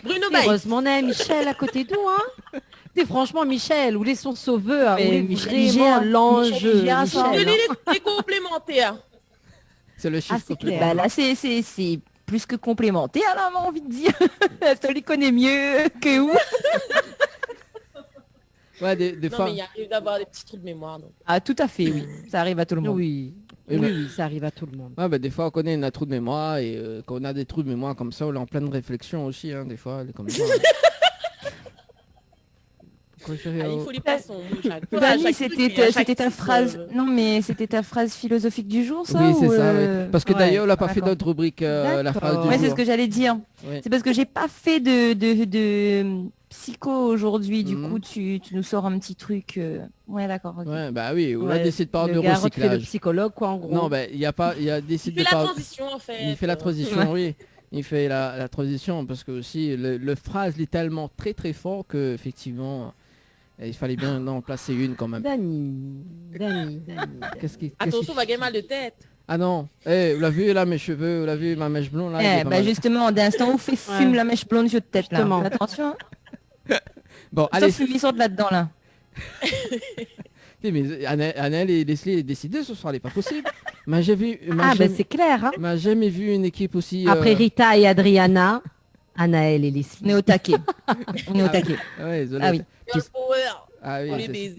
Bruno Baïf. Heureusement, on a Michel à côté de nous, hein. T'es franchement Michel, ou les son sauveur, ou les vraiment l'ange. Les complémentaires. C'est le chiffre complet. Là, c'est plus que complémentaire, là, on a envie de dire. Ça lui connaît mieux que où. Ouais, des fois. Non, mais il arrive d'avoir des petits trous de mémoire. Donc. Ah, tout à fait, oui. Ça arrive à tout le monde. Oui, oui, ça arrive à tout le monde. Ouais, des fois, on connaît un trou de mémoire, et quand on a des trous de mémoire comme ça, on est en pleine réflexion aussi, hein, des fois, comme ça. il faut les poissons. Dani, c'était ta phrase. Non, mais c'était ta phrase philosophique du jour, ça? Oui, c'est ça. Oui. Parce que d'ailleurs, on n'a pas fait notre rubrique, la phrase du jour. C'est ce que j'allais dire. Oui. C'est parce que j'ai pas fait de psycho aujourd'hui. Du coup, tu nous sors un petit truc. Ouais, d'accord. Okay. Ouais, bah oui, on a décidé de parler de recyclage. Le psychologue, quoi, en gros. Non, bah il a décidé de parler. Il fait la transition, en fait. Il fait la transition, oui. Il fait la transition parce que aussi le phrase est tellement très très fort que effectivement il fallait bien en placer une quand même. Dani. Attention, on va gagner mal de tête. Ah non, vous l'avez vu là mes cheveux, vous l'avez vu ma mèche blonde là. Justement, d'instant où fume la mèche blonde sur de tête là. Attention. Bon, allez. Sauf lui sortent là-dedans là. Mais Annelle et Leslie est décidé ce soir, c'est pas possible. C'est clair. Hein. M'a jamais vu une équipe aussi. Après Rita et Adriana, Anaël et Leslie. On est au taquet. Ouais, ah oui. Girl power. Ah oui.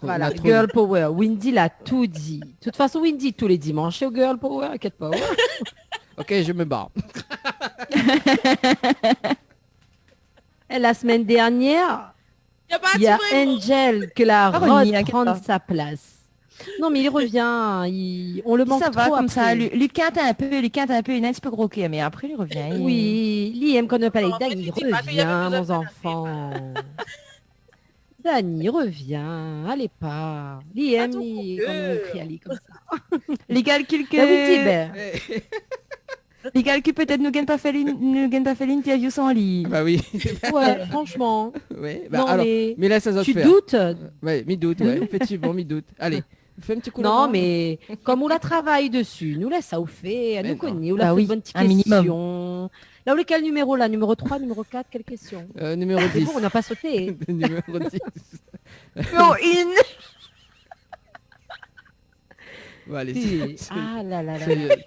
Voilà. Girl power. Windy l'a tout dit. De toute façon, Windy tous les dimanches au Girl power, inquiète pas. Ok, je me barre. Et la semaine dernière. Il y a Angel que la Rod prend sa place. Non, mais il revient. On le manque ça trop va comme après. ça. Lui cante un peu, il est un petit peu croqué, mais après il revient. Oui, Liam qu'on appelle Dani, il revient, mon enfant. Dani, reviens, allez pas. Liam, comme on crie Ali comme ça. Les calculs que... Les calculs peut-être nous gagnent pas fait l'interview sans lit. Bah oui. Ouais, franchement. Ouais, bah non, alors, mais là ça doit tu faire. Doutes ouais, mi-doute, ouais, effectivement, mi-doute. Allez, fais un petit coup. Non, mais comme on la travaille dessus, nous laisse ça au fait, nous connaît, on la fait une bonne petite question. Là, où quel numéro là? Numéro 3, numéro 4, quelle question? Numéro 10. Bon, on n'a pas sauté. Numéro 10. Non, Bon, allez,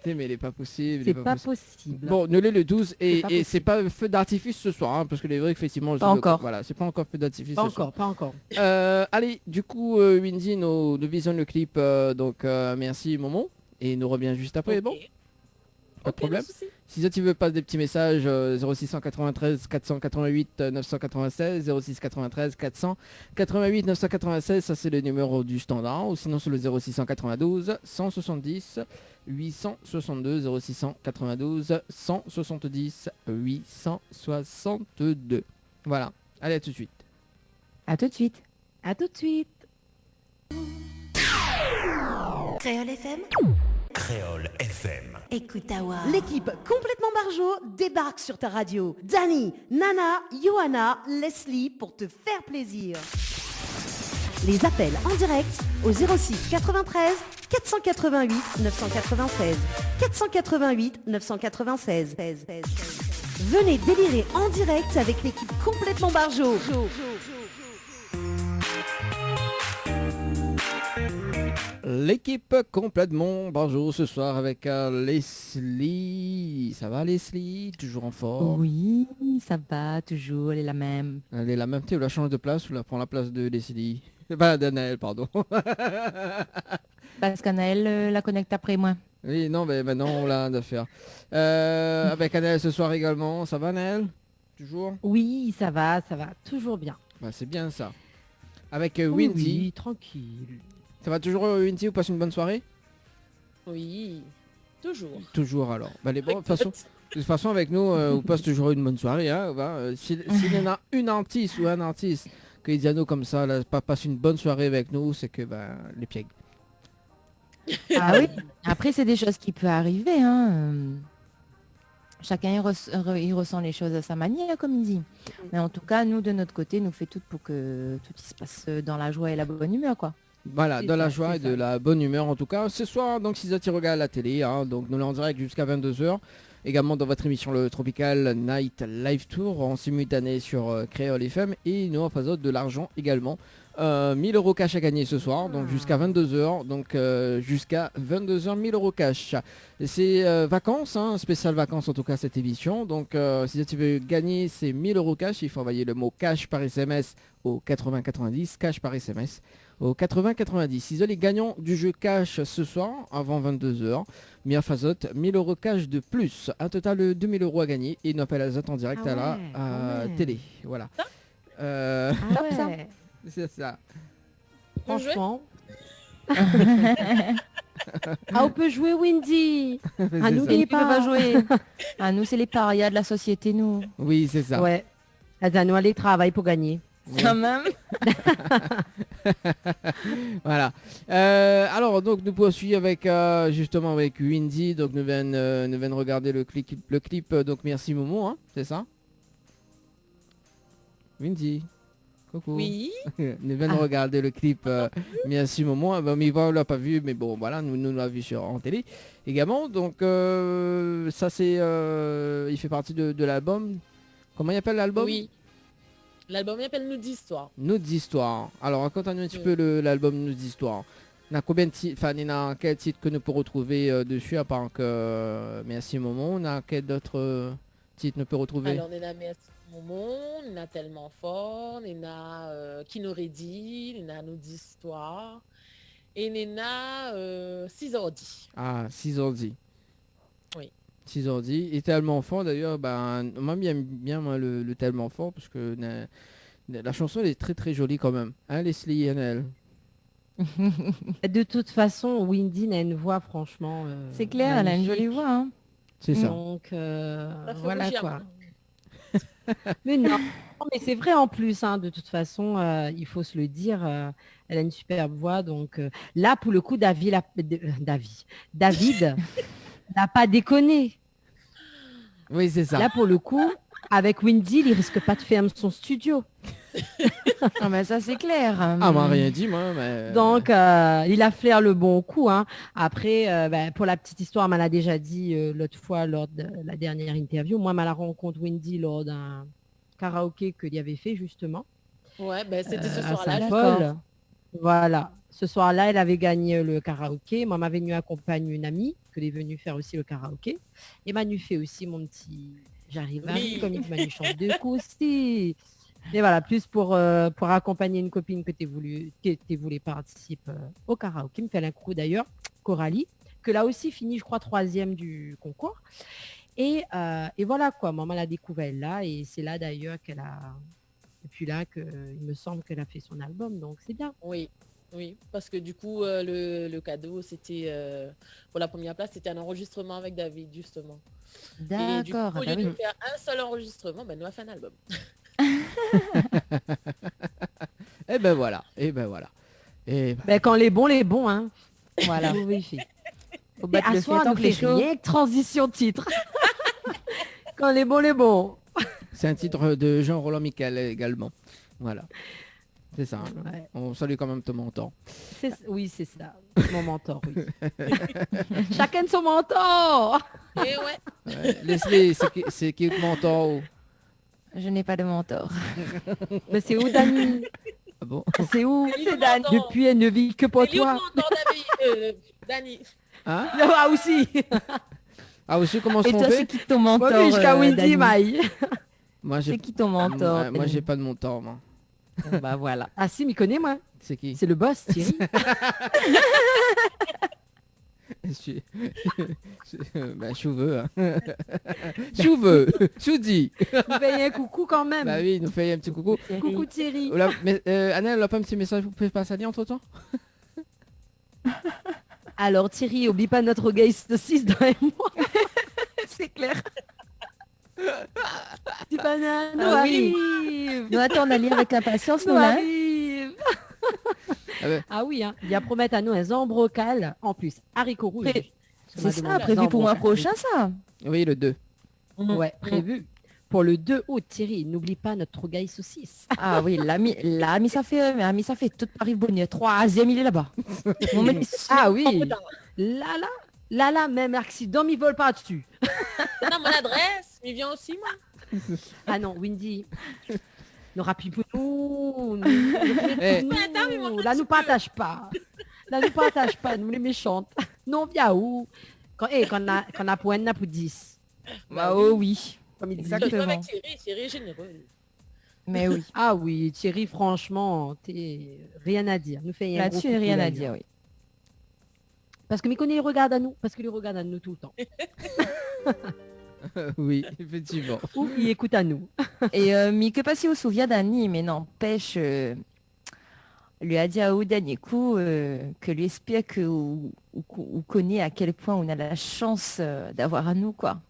mais il est pas possible. C'est pas possible. Bon, nous le 12 et c'est pas feu d'artifice ce soir, hein, parce que les vrais effectivement. Pas encore. Voilà, c'est pas encore feu d'artifice. Pas encore. Allez, du coup, Windy, nous visionnons le clip, donc merci Momo, et nous revient juste après. Okay. Bon. Pas de problème. Si tu veux passer des petits messages, 0693 488 996, 0693 488 996, ça c'est le numéro du standard, ou sinon sur le 0692 170 862, 0692 170 862. Voilà, allez, à tout de suite. À tout de suite. À tout de suite. Créole FM. Créole FM. Écoute Awa. L'équipe complètement barjo débarque sur ta radio. Dani, Nana, Johanna, Leslie pour te faire plaisir. Les appels en direct au 06 93 488 996. 488 996. Venez délirer en direct avec l'équipe complètement barjo. L'équipe complètement bonjour ce soir avec Leslie. Ça va Leslie? Toujours en forme? Oui, ça va, toujours, elle est la même. Elle est la même, tu la change de place ou la prend la place de Leslie? Bah d'Anaël, pardon. Parce qu'Anaël la connecte après moi. Oui, non, mais maintenant on l'a d'affaire. Avec Anaël ce soir également, ça va Anaël? Toujours? Oui, ça va, toujours bien. Bah, c'est bien ça. Avec Windy. Oui, tranquille. Ça va toujours Windy, vous passez une bonne soirée? Oui, toujours. Toujours alors. Bah, de toute façon avec nous, on passe toujours une bonne soirée. Hein, s'il y en a une artiste ou un artiste qui dit à nous comme ça, là, passe une bonne soirée avec nous, c'est que les pièges. Ah oui. Après c'est des choses qui peuvent arriver. Hein. Chacun il ressent les choses à sa manière, comme il dit. Mais en tout cas, nous de notre côté, nous fait tout pour que tout se passe dans la joie et la bonne humeur, quoi. Voilà, dans la joie et de la bonne humeur en tout cas. Ce soir, donc, si vous regardez la télé, hein, donc nous l'en direct jusqu'à 22h. Également dans votre émission le Tropical Night Live Tour en simultané sur Créole FM. Et nous en faisons de l'argent également. 1000 € cash à gagner ce soir, donc jusqu'à 22h. Donc jusqu'à 22h, 1000 € cash. C'est vacances, hein, spécial vacances en tout cas cette émission. Donc si tu veux gagner ces 1000 € cash, il faut envoyer le mot cash par SMS au 8090, cash par SMS au 8090. Ils ont les gagnants du jeu cash ce soir avant 22h. Mia Fazot, 1000 € cash de plus. Un total de 2000 € à gagner. Et une appel à Zot en direct à la télé. Voilà. Ouais. C'est ça. Franchement. Ah, on peut jouer Windy. À nous, les pas jouer. À nous, c'est les parias de la société, nous. Oui, c'est ça. Ouais. À nous aller travailler pour gagner. Quand même. Voilà. Alors donc nous poursuivons avec justement avec Windy. Donc nous venons regarder le clip. Donc merci Momo, hein, c'est ça? Windy. Coucou. Oui. Nous venons regarder le clip merci Momo. Bon, mais on l'a pas vu, mais bon voilà, nous l'avons vu en télé également. Donc ça c'est il fait partie de l'album. Comment il appelle l'album? Oui. L'album s'appelle Nous d'Histoire. Nous d'Histoire. Alors raconte-nous un petit peu l'album Nous d'Histoire. Il y a combien de titres, enfin il y a quel titre que nous pouvons retrouver dessus à part que Merci Momo. On a quel d'autres titres nous peut retrouver? Alors on a Merci Momo, on a Tellement Fort, on a Qui n'aurait dit, on a Nous d'Histoire et on a 6 ordi. Ah, 6 ordi. Oui. 6 ordi. Et Tellement Fort d'ailleurs, moi j'aime bien moi, le Tellement Fort parce que la chanson elle est très très jolie quand même. Hein, Leslie et Annelle. De toute façon, Windy a une voix franchement. C'est clair, elle a une jolie voix. Hein. C'est ça. Donc voilà quoi. Mais non, mais c'est vrai en plus. Hein, de toute façon, il faut se le dire. Elle a une superbe voix. Donc là, pour le coup, David n'a pas déconné. Oui, c'est ça. Là, pour le coup, avec Windy, il risque pas de fermer son studio. Ah ben ça c'est clair. Ah, m'a rien dit moi. Mais... Donc il a flairé le bon coup. Hein. Après, pour la petite histoire, elle m'a déjà dit l'autre fois lors de la dernière interview. Moi, elle rencontre Windy lors d'un karaoké qu'il y avait fait justement. Ouais, c'était ce soir-là. Saint-Paul. Voilà. Ce soir-là, elle avait gagné le karaoké. Moi, m'avait venu accompagner une amie qui est venue faire aussi le karaoké. Et Manu fait aussi mon petit j'arrive à comme il dit Manu chante deux coups aussi. Et voilà, plus pour accompagner une copine qui voulait participer au karaoké. Me fait un coucou d'ailleurs, Coralie, que là aussi fini, je crois, 3e du concours. Et voilà quoi, maman l'a découvert là. Et c'est là d'ailleurs qu'elle a... Depuis là, il me semble qu'elle a fait son album. Donc c'est bien. Oui, parce que du coup, le cadeau, c'était... pour la première place, c'était un enregistrement avec David, justement. D'accord. Et du coup, au lieu de faire un seul enregistrement, nous a fait un album. Et ben voilà. Quand les bons, hein. Voilà. Faut battre le fait tant que les choses. Transition titre. Quand les bons. C'est un titre de Jean-Roland Michael également. Voilà. C'est ça. Hein. Ouais. On salue quand même ton mentor. Oui, c'est ça. Mon mentor, oui. Chacun de son mentor. Et ouais. Leslie, c'est qui le mentor? Je n'ai pas de mentor. Mais c'est où, Dani? Ah bon? C'est où? C'est Dani. Depuis, elle ne vit que pour toi. Dani. Hein? Ah, aussi. Ah, aussi, comment Et toi, c'est qui ton mentor? Moi, jusqu'à Windy, Maï. C'est qui ton mentor? Moi, j'ai pas de mentor, moi. Bah voilà. Ah si, m'y connais, moi. C'est qui? C'est le boss, Thierry. Chouveux. Chouveux. Choudi. Nous fait un coucou quand même. Bah oui, nous fait un petit coucou. Coucou Thierry. Mais Annelle, elle a pas un petit message vous pouvez passer à dire entre temps? Alors Thierry, oublie pas notre gay saucisse dans les mois. C'est clair. Petit banane, nous arrive. Nous attendons à lire avec impatience, nous là. Arrive. Ah oui, hein. Il y a promettre à nous un zambrocal en plus, haricots rouges. C'est ça, prévu pour mois prochain, ça. Oui, le 2. Ouais, prévu. Pour le 2 août, Thierry, n'oublie pas notre gay saucisse. Ah oui, l'ami ça fait tout Paris Bonnier. 3e, il est là-bas. Ah oui. Là, même accident, m'y vole pas dessus. Non, mon adresse, il vient aussi, moi. Ah non, Windy. Nous rapipons nous. Là, nous partage pas. Nous les méchantes. Non, via où? Quand on a pour 10. Bah oh oui. Comme il dit. Exactement. Avec Thierry est généreux. Mais oui. Ah oui, Thierry, franchement, rien à dire. Nous fait là-dessus, rien à dire, oui. Parce que Mikoni regarde à nous, tout le temps. Oui, effectivement. Ou il écoute à nous. Et mais que pas si vous vous souvenez d'Annie, mais n'empêche, lui a dit au dernier coup que lui espère que ou connaît à quel point on a la chance d'avoir à nous, quoi.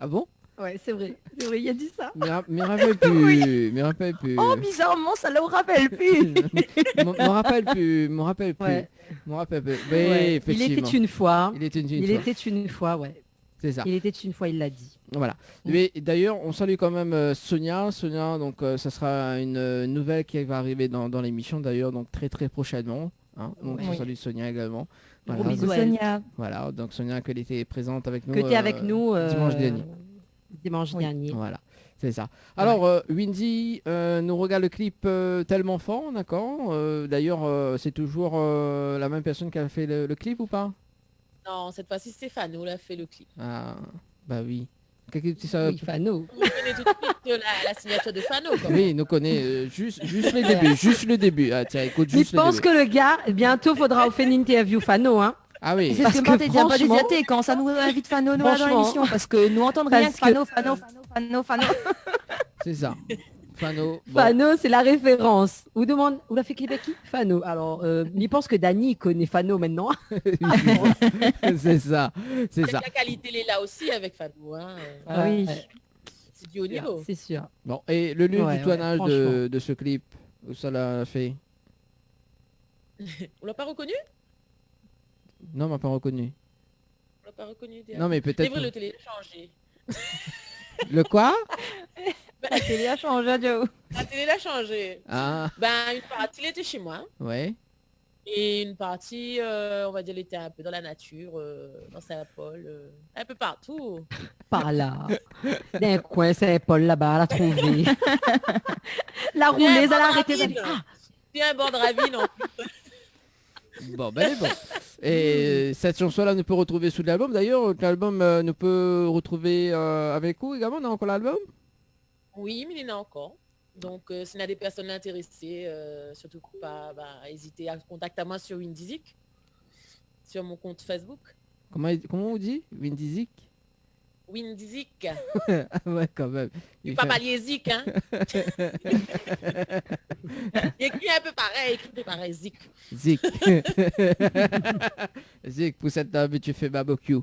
Ah bon? Ouais, c'est vrai, il a dit ça. Me rappelle plus, Oui. me rappelle plus. Oh, bizarrement, ça le rappelle plus. me rappelle plus, me rappelle plus. Ouais. Me rappelle plus. Oui, Ouais. effectivement. Il était une fois. Il était une fois, ouais. C'est ça. Il était une fois, il l'a dit. Voilà. Mais d'ailleurs, on salue quand même Sonia. Sonia, donc ça sera une nouvelle qui va arriver dans l'émission d'ailleurs, donc très très prochainement. Hein. Donc on salue Sonia également. Gros Voilà. bisous, Sonia. Voilà, donc Sonia qu'elle était présente avec nous. Que tu es avec nous dimanche dernier. Dimanche dernier. Voilà, c'est ça. Alors, Windy nous regarde le clip tellement fort, d'accord. D'ailleurs, c'est toujours la même personne qui a fait le clip ou pas? Non, cette fois-ci, Stéphano l'a fait le clip. Ah, bah oui. Oui, Fano. Vous connaissez tout de suite la signature de Fano, quand même. Oui, nous connaît juste le début, juste le début. Ah, tiens, écoute, juste Je pense que le gars, bientôt, faudra faire une interview Fano, hein. Ah oui. C'est Parce ce que que moi t'ai pas franchement- déserté quand ça nous invite Fano nous, dans Franchement. l'émission parce que nous entendons rien que Parce Fano. C'est ça. Fano. Bon. Fano, c'est la référence. Ou demande, où l'a fait clip avec qui? Fano. Alors, il pense que Dany connaît Fano maintenant. C'est ça. C'est ça. La qualité, elle est là aussi avec Fano. Hein. Ah oui. C'est du haut niveau. C'est sûr. Bon, et le lieu Ouais, du tournage franchement. de ce clip, où ça l'a fait? On l'a pas reconnu? Non, on m'a pas reconnu. On l'a pas reconnu. Non, mais peut-être. Devrait le téléchanger. Le quoi? La télé a changé, Joe. La télé l'a changé. Ah, Ben, une partie, il était chez moi. ouais. Et une partie, on va dire, elle était un peu dans la nature, dans Saint-Paul, un peu partout. Par là. D'un coin, Saint-Paul, là-bas, elle a trouvé. La rouleuse, elle a arrêté. C'est un bord de ravine en plus. Bon, ben bon. Et cette chanson-là, nous peut retrouver sous l'album. D'ailleurs, l'album nous peut retrouver avec vous également dans encore l'album. Oui, mais il y en a encore. Donc, s'il y a des personnes intéressées, surtout pas hésiter à contacter moi sur Windizik, sur mon compte Facebook. Comment on dit? Windizik? Windizik. Ah ouais, quand même. Du pas Zik, hein. Il écrit un peu pareil, Zik. Zik. Zik, pour cette table, tu fais barbecue.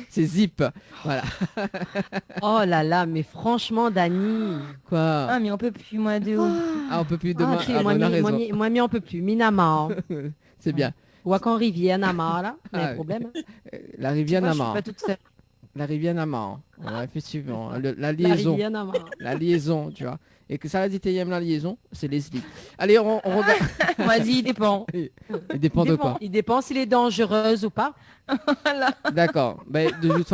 C'est Zip. Voilà. Oh là là, mais franchement, Dany. Quoi? Ah mais on peut plus moins de haut. Ah, on peut plus demain. Ok, Ah, moi, on a mi, raison. on peut plus. Minama. C'est bien. Wakan Rivière, Nama, là. Il y a Ah, un problème. La rivière Moi, je suis Nama. pas toute seule. La rivière Nama. Ouais, effectivement. La La liaison. Rivière, Nama. La liaison, tu vois. Et que ça a dit t'aimes la liaison, c'est Leslie. Allez, on regarde. Vas-y, il dépend. Il dépend de quoi? Il dépend s'il est dangereuse ou pas. Voilà. D'accord. Ben, de toute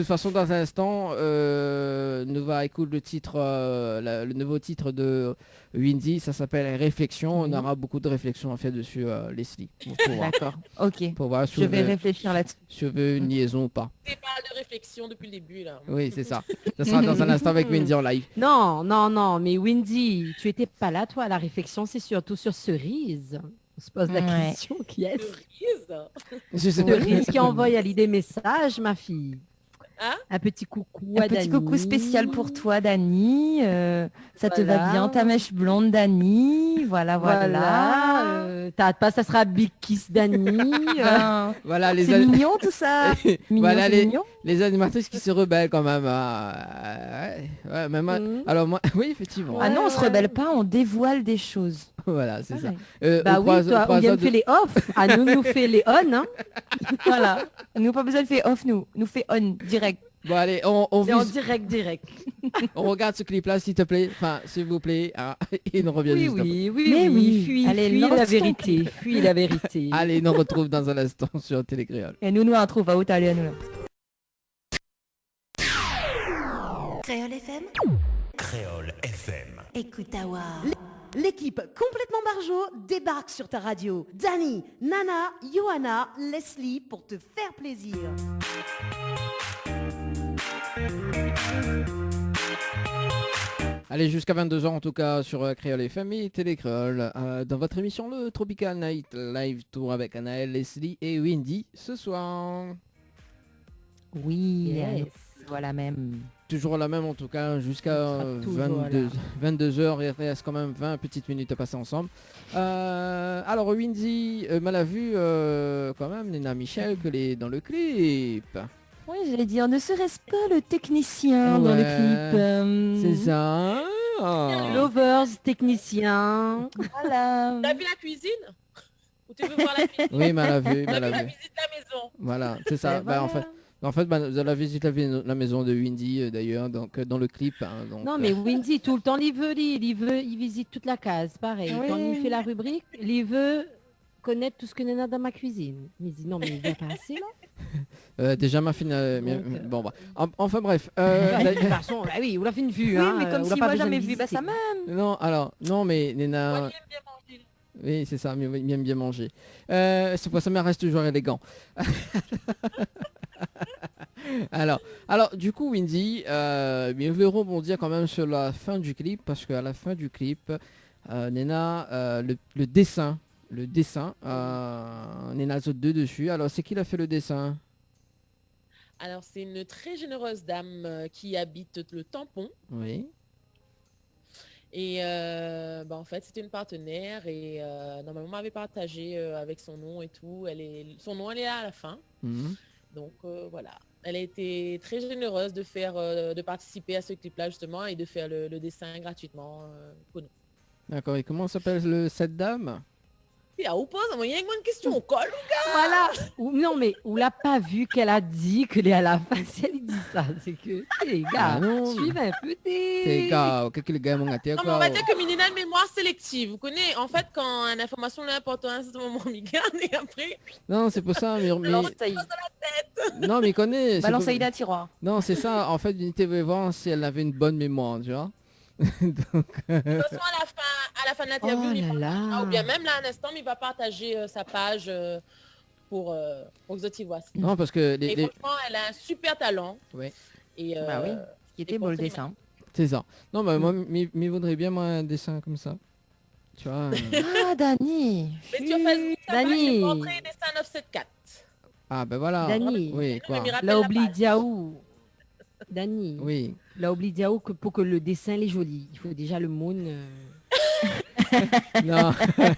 façon, dans un instant, nous va écouter le titre, le nouveau titre de Windy. Ça s'appelle Réflexion. On aura beaucoup de réflexions à faire dessus, Leslie. Pour voir. D'accord. Ok. Pour voir si Je on vais veut- réfléchir là-dessus. si on veut une liaison ou pas. C'est pas de réflexion depuis le début, là. Oui, c'est ça. Ça sera dans un instant avec Windy en live. Non, mais Windy, tu étais pas là, toi. La réflexion, c'est surtout sur Cerise. On se pose la Ouais. question, qui est Cerise. Je sais pas. Cerise qui envoie Ali des messages, ma fille. Hein? Un petit coucou Un à petit Dany. coucou spécial pour toi, Dany. Ça te Voilà. va bien, ta mèche blonde, Dany. Voilà. T'as pas, ça sera Big Kiss Dany. Ben, Voilà les c'est mignon tout ça. Mignon, Voilà c'est les- mignon. Les animatrices qui se rebellent quand même. Ouais, même moi- Mhm. Alors moi, oui, effectivement. Ah non, on se rebelle pas, on dévoile des choses. Voilà, c'est ça. Ouais. Bah au oui, croise- toi, au croisement William de- fait les off. À nous fait les on. Hein. Voilà. Nous pas besoin de faire off, nous fait on direct. Bon allez, on C'est en vise- direct. on regarde ce clip-là, s'il te plaît. Enfin, s'il vous plaît. Hein, et nous revient Oui, juste après. Mais oui. Fuis, Allez, fuis lance la ton vérité. clip. Fuis la vérité. Allez, nous retrouve dans un instant sur Télécréole. Et nous on trouve à haute allée à nous là. Créole FM, Créole FM. écoute Awa. L'équipe complètement barjo débarque sur ta radio. Dany, Nana, Johanna, Leslie pour te faire plaisir. Allez, jusqu'à 22h en tout cas sur Créole FM et Télécréole. Dans votre émission, le Tropical Night Live Tour avec Anaël, Leslie et Windy ce soir. Oui, Yes. voilà même. toujours la même en tout cas, jusqu'à 22h, il reste quand même 20 petites minutes à passer ensemble. Alors Windy, mal a vu quand même Nena Michel que les dans le clip. Oui, j'allais dire, ne serait-ce pas le technicien dans le clip C'est ça. Lovers, technicien. Voilà. T'as vu la cuisine? Ou tu veux voir la cuisine? Oui, mal a vu, mal a vu. Visite la maison. Voilà, c'est ça. Voilà. En fait, la visite la maison de Windy d'ailleurs, donc dans le clip. Hein, donc, Non mais Windy tout le temps il visite toute la case, pareil. Oui. Quand il fait la rubrique, il veut connaître tout ce que Nena dans ma cuisine. Il dit non mais il vient pas assez là. déjà ma fille. Bon bah. Enfin bref. De toute façon, bah oui, on l'a fait une vue. Oui, hein, mais comme on si l'a pas moi besoin de jamais vu, visiter. ça même. Non, alors non mais Nena. Moi, j'aime bien manger. Oui, c'est ça, mais il aime bien manger. C'est pour ça, mais reste toujours élégant. alors, du coup, Windy, mais je vais rebondir quand même sur la fin du clip, parce qu'à la fin du clip, Nena, le dessin, Nena Zot 2 dessus. Alors, c'est qui a fait le dessin? Alors, c'est une très généreuse dame qui habite le Tampon. Oui. Et en fait, c'était une partenaire et normalement, on m'avait partagé avec son nom et tout. Son nom, elle est là à la fin. Mhm. Donc, voilà. Elle a été très généreuse de participer à ce clip-là, justement, et de faire le dessin gratuitement pour nous. D'accord, et comment s'appelle cette dame? Et à pose, il y a une bonne question au col. Voilà. Non mais on l'a pas vu qu'elle a dit qu'elle est à la fin. Si elle dit ça, c'est que les gars, suivez un peu les gars, qu'est-ce que les gars m'ont gâté? Non, mais on va dire que Minina a une mémoire sélective. Vous connaissez, en fait, quand une information est importante à un certain moment, il garde et après... Non, c'est pour ça, mais... Balance ça y Non, mais connaît... Balance ça y d'un tiroir. Non, c'est ça, en fait, Unité veut voir si elle avait une bonne mémoire, tu vois. Donc, De toute façon, à la fin de l'interview, ou bien même là, un instant, il va partager sa page pour que les autres y voient. Non, parce que... franchement, elle a un super talent. Oui. Et, bah oui, ce qui était beau le dessin. C'est ça. Non, mais moi, il vaudrait bien moi un dessin comme ça. Tu vois. Ah, Dani. Mais tu as fait Dani. portrait dessin 974. Ah, ben voilà. Dani. Oui, quoi. La oublie Diaou. Dani. Oui. La oublie Diaou que pour que le dessin est joli, il faut déjà le moon. Non. Il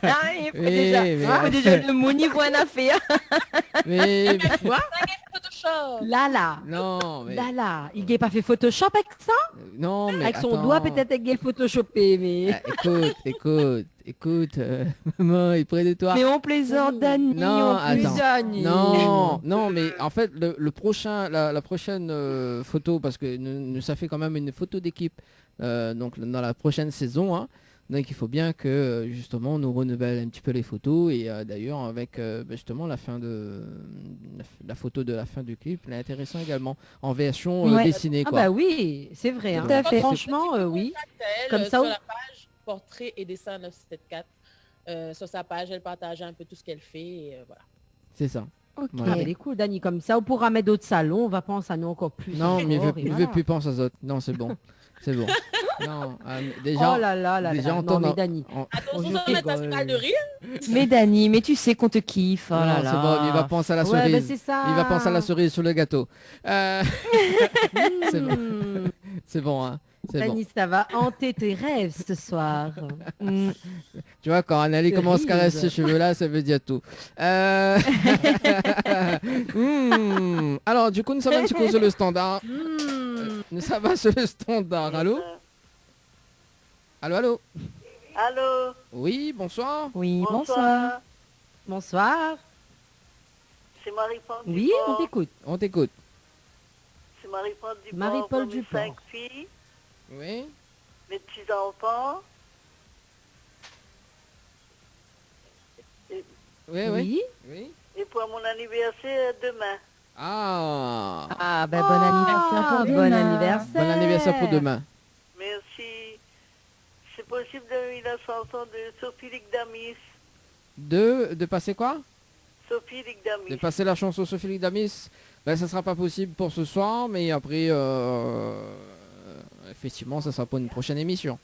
faut déjà le moon, il voit une affaire. Mais quoi? Là. Non, mais... Là. Il n'a pas fait Photoshop avec ça? Non, mais avec son attends. doigt peut-être il a photoshopé, mais... Écoute, maman, il est près de toi. Mais on plaisante, Dani. Non, attends. Non, mais en fait, le prochain, la prochaine photo, parce que ça fait quand même une photo d'équipe, donc dans la prochaine saison, hein. Donc il faut bien que justement on nous renouvelle un petit peu les photos et d'ailleurs avec justement la photo de la fin du clip, elle est intéressant également en version dessinée. Quoi. Ah bah oui, c'est vrai. Tout à fait. Franchement, oui. Comme ça. Sur la page portrait et dessin 974, sur sa page, elle partage un peu tout ce qu'elle fait et voilà. C'est ça. Ok. Voilà. Elle est cool, Dani. Comme ça, on pourra mettre d'autres salons. On va penser à nous encore plus. Non, mais il veut plus penser aux autres. Non, c'est bon. C'est bon. Non, déjà, oh là là déjà là. Non, mais Dani. Attention à mettre la spirale de rire. Mais Dani, mais tu sais qu'on te kiffe. Oh là non, là. c'est bon, il va penser à la cerise. Ouais, bah c'est ça. Il va penser à la cerise sur le gâteau. C'est bon. C'est bon, hein. Dani, ça va hanter tes rêves ce soir. Tu vois, quand Anneli commence à caresser ses cheveux là, ça veut dire tout. Alors, du coup, nous sommes un petit peu sur le standard. Ça va sur le standard. Allô? Allô? Allô? Oui, bonsoir. Oui, bonsoir. Bonsoir. C'est Marie-Paul Dupont. Oui, on t'écoute. On t'écoute. C'est Marie-Paul Dupont. Marie-Paul Dupont. 5 filles. Oui. Mes petits-enfants. Oui. Et pour mon anniversaire demain. Ah, ben bon anniversaire pour demain. Bon anniversaire. Bon anniversaire pour demain. Merci. C'est possible de la chanson de Sophie Ligdamis. De passer quoi? Sophie Ligdamis. De passer la chanson Sophie Ligdamis. Ben, ça sera pas possible pour ce soir, mais après, effectivement, ça sera pour une prochaine émission.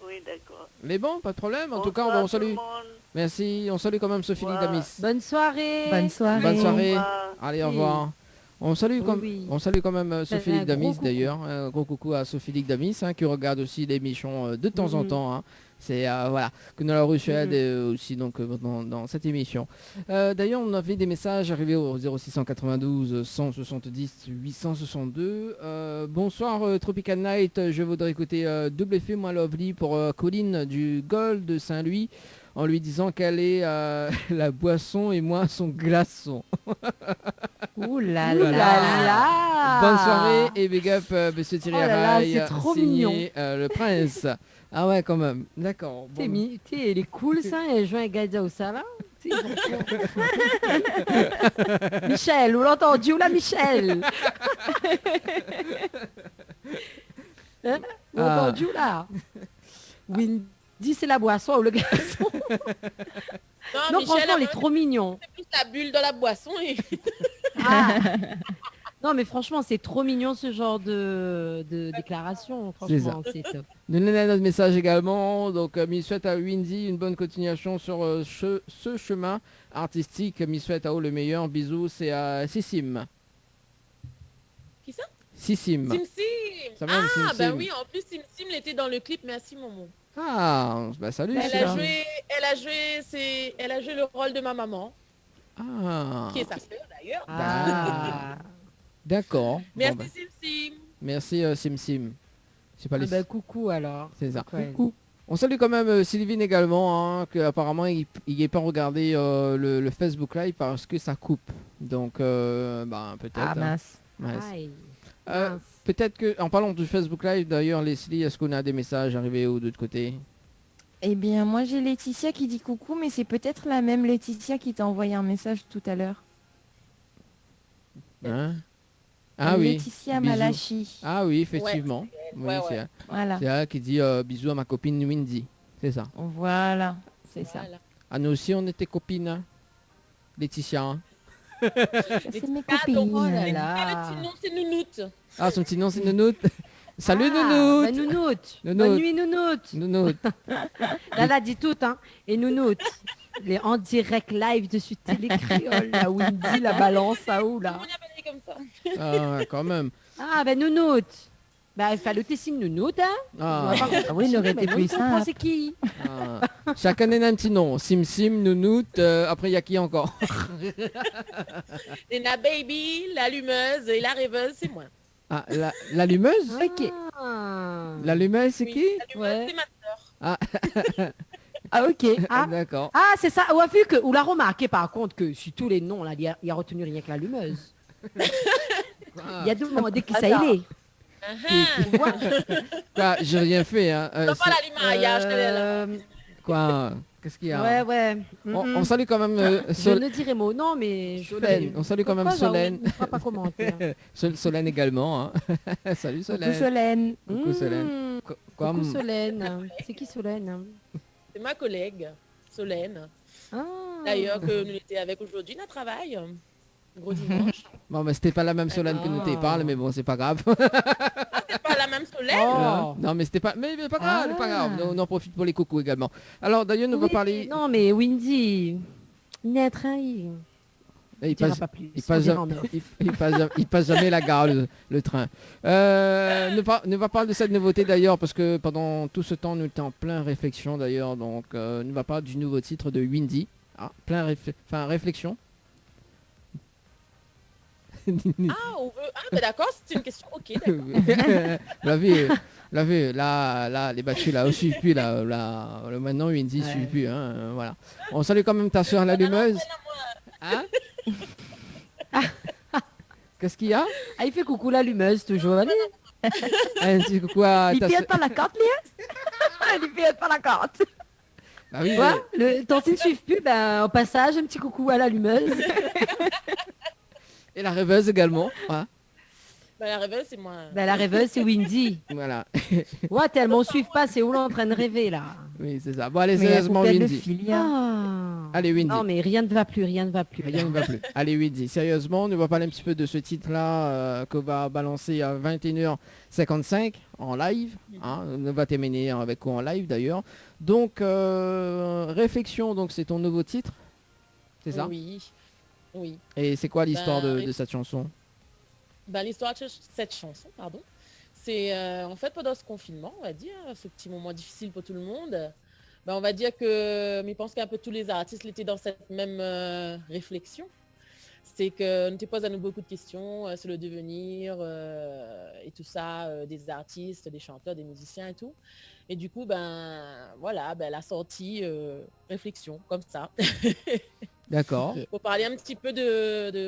Oui, d'accord. Mais bon, pas de problème. En tout cas, on salue. Merci. On salue quand même Sophie Ligdamis. Bonne soirée. Bonne soirée. Bonne soirée. Au revoir. Allez, au revoir. On salue quand même Sophie Damis d'ailleurs. Un gros coucou à Sophie Damis qui regarde aussi l'émission de temps en temps. Hein. C'est voilà que nous l'avons reçu aussi donc dans cette émission. D'ailleurs, on avait des messages arrivés au 0692 170 862. Bonsoir Tropical Night. Je voudrais écouter Double Effet moi Lovely pour Colline du Gold de Saint-Louis. En lui disant qu'elle est la boisson et moi son glaçon. Ouh là là là. Bonne soirée et big up Monsieur Thierry Araille, c'est trop mignon. Le prince. Ah ouais quand même, d'accord. Bon. Elle est cool ça, elle joue un Gaïda au Sala. Michel, vous l'entendez ou là Michel? Hein? Vous l'entendez ou là? Windy c'est la boisson ou le glaçon? Non, Michel, franchement, il est trop mignon. C'est plus la bulle dans la boisson. Non, mais franchement, c'est trop mignon ce genre de déclaration. Franchement, c'est top. Donnez notre message également. Donc, m'y souhaite à Windy une bonne continuation sur ce chemin artistique. M'y souhaite à vous le meilleur. Bisous, c'est à Sissim. Qui ça? Sissim. Simsim. Ben oui, en plus, Simsim, il était dans le clip. Merci, Momo. Ah, bah salut. Elle a joué le rôle de ma maman. Qui est sa sœur d'ailleurs. D'accord. Merci Simsim. Merci Simsim. C'est pas les... coucou alors. C'est ça. Coucou. On salue quand même Sylvine également, que apparemment il n'est pas regardé le Facebook Live parce que ça coupe. Donc peut-être. Ah mince. Peut-être que, en parlant du Facebook Live d'ailleurs, Leslie, est-ce qu'on a des messages arrivés de l'autre côté? Eh bien, moi j'ai Laetitia qui dit coucou, mais c'est peut-être la même Laetitia qui t'a envoyé un message tout à l'heure. Hein? Ah oui. Laetitia Malachi. Ah oui, effectivement. Ouais, c'est voilà. C'est elle qui dit bisous à ma copine Windy. C'est ça. Voilà, c'est ça. Ah, nous aussi on était copines, hein. Laetitia. Hein. C'est mes copines. Oh là là. Le petit nom c'est Nounoute. Ah, son petit nom c'est Nounoute. Salut Nounoute. Nounoute. Bonne nuit Nounoute. Nounoute. Là, dit tout, hein. Et Nounoute. Les en direct live dessus Télé Créole. La Windy, la balance, à où là? Comme ça. Ah, quand même. Ah, Nounoute. Il fallait que tu signes Nounoute, hein. Oui, il aurait été plus simple. C'est qui? Chacun a un petit nom. Sim, Nounoute. Après, il y a qui encore? Et la baby, l'allumeuse et la rêveuse, c'est moi. Ah, l'allumeuse? Ok. L'allumeuse, c'est qui? L'allumeuse, c'est ma sœur. Ah ok. D'accord. Ah c'est ça. On a vu que ou l'a remarqué par contre que sur tous les noms là, il a retenu rien que l'allumeuse. Il y a demandé qui ça il est. Quoi, j'ai rien fait. Hein. Pas l'allumage. Quoi? Qu'est-ce qu'il y a? Ouais. On salue quand même. Je ne dirais mot non mais. Solène. On salue quand même Solène. On ne pas commenter. Solène également. Hein. Salut Solène. Coucou Solène. Coucou Solène. Coucou Solène. C'est qui Solène? C'est ma collègue, Solène. D'ailleurs, que nous étions avec aujourd'hui, notre travail. Gros dimanche. Bon, mais c'était pas la même Solène que nous t'es parlé, mais bon, c'est pas grave. C'est pas la même Solène. Non, mais c'était pas... Mais pas grave, pas grave. On en profite pour les coucous également. Alors, d'ailleurs, nous va parler... Non, mais Windy, il n'est trahi. Il passe jamais la gare, le train. Ne va parler de cette nouveauté d'ailleurs, parce que pendant tout ce temps, nous étions en plein réflexion d'ailleurs. Donc, ne va parler du nouveau titre de Windy. Réflexion. Mais d'accord, c'est une question. Ok, d'accord. La vue, là, les battus là, suivent plus là, maintenant Windy suit plus. Hein, voilà. On salue quand même ta soeur l'allumeuse. Hein? Qu'est-ce qu'il y a? Il fait coucou l'allumeuse toujours. Un petit coucou à ta soeur. Il pas la carte, Léa. Il fait pas la carte. Bah oui. Tant qu'ils ne suivent plus, au passage, un petit coucou à l'allumeuse. Et la rêveuse également. Ouais. La rêveuse, c'est moi. La rêveuse, c'est Windy. Voilà. Ouais, tellement suivent pas, c'est où là en train de rêver là. Oui, c'est ça. Bon, allez, sérieusement, Windy. Allez, Windy. Non, mais rien ne va plus. Rien ne va plus. Allez, Windy. Sérieusement, on va parler un petit peu de ce titre-là qu'on va balancer à 21h55 en live. Hein, on va terminer avec quoi en live d'ailleurs. Donc, réflexion, donc c'est ton nouveau titre. C'est ça? Oui. Et c'est quoi l'histoire de cette chanson? L'histoire de cette chanson, pardon, c'est en fait pendant ce confinement, on va dire, ce petit moment difficile pour tout le monde, on va dire que, mais je pense qu'un peu tous les artistes étaient dans cette même réflexion. C'est que nous te posons à nous beaucoup de questions sur le devenir et tout ça, des artistes, des chanteurs, des musiciens et tout. Et du coup, la sortie réflexion, comme ça. D'accord. Pour parler un petit peu